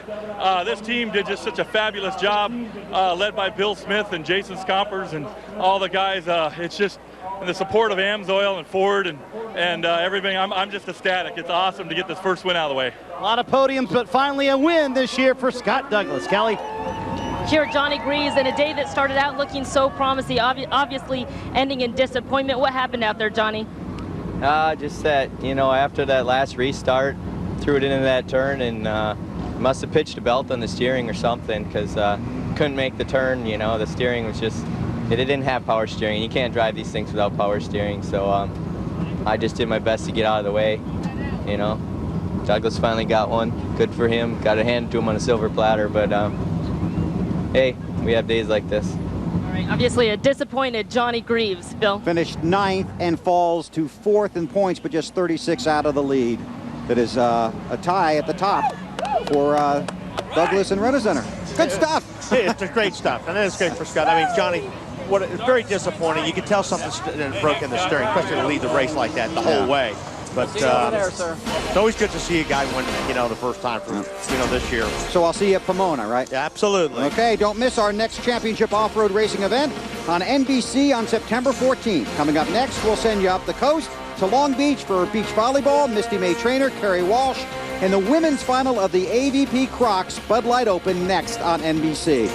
this team did just such a fabulous job, led by Bill Smith and Jason Scompers and all the guys. It's just the support of AMSOIL and Ford and everything. I'm just ecstatic. It's awesome to get this first win out of the way. A lot of podiums, but finally a win this year for Scott Douglas. Kelly? Here, Johnny Greaves, in a day that started out looking so promising, obviously ending in disappointment. What happened out there, Johnny? Just that, after that last restart, threw it into that turn and must have pitched a belt on the steering or something, because couldn't make the turn. The steering was just, it didn't have power steering. You can't drive these things without power steering, so I just did my best to get out of the way. Douglas finally got one. Good for him. Got to hand it to him on a silver platter, but hey, we have days like this. All right, obviously a disappointed Johnny Greaves, Bill. Finished 9th and falls to 4th in points, but just 36 out of the lead. That is a tie at the top for Douglas and Renacenter. Good stuff. It's great stuff, and it's great for Scott. I mean, Johnny, it's very disappointing. You can tell something broke in the steering, especially to lead the race like that the whole way. But it's always good to see a guy win, the first time for this year. So I'll see you at Pomona, right? Yeah, absolutely. Okay, don't miss our next championship off-road racing event on NBC on September 14th. Coming up next, we'll send you up the coast to Long Beach for beach volleyball. Misty May trainer Kerry Walsh and the women's final of the AVP Crocs Bud Light Open next on NBC.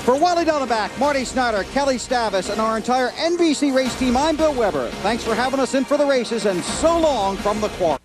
For Wally Dellenbach, Marty Snyder, Kelly Stavis, and our entire NBC race team, I'm Bill Weber. Thanks for having us in for the races, and so long from the CORR.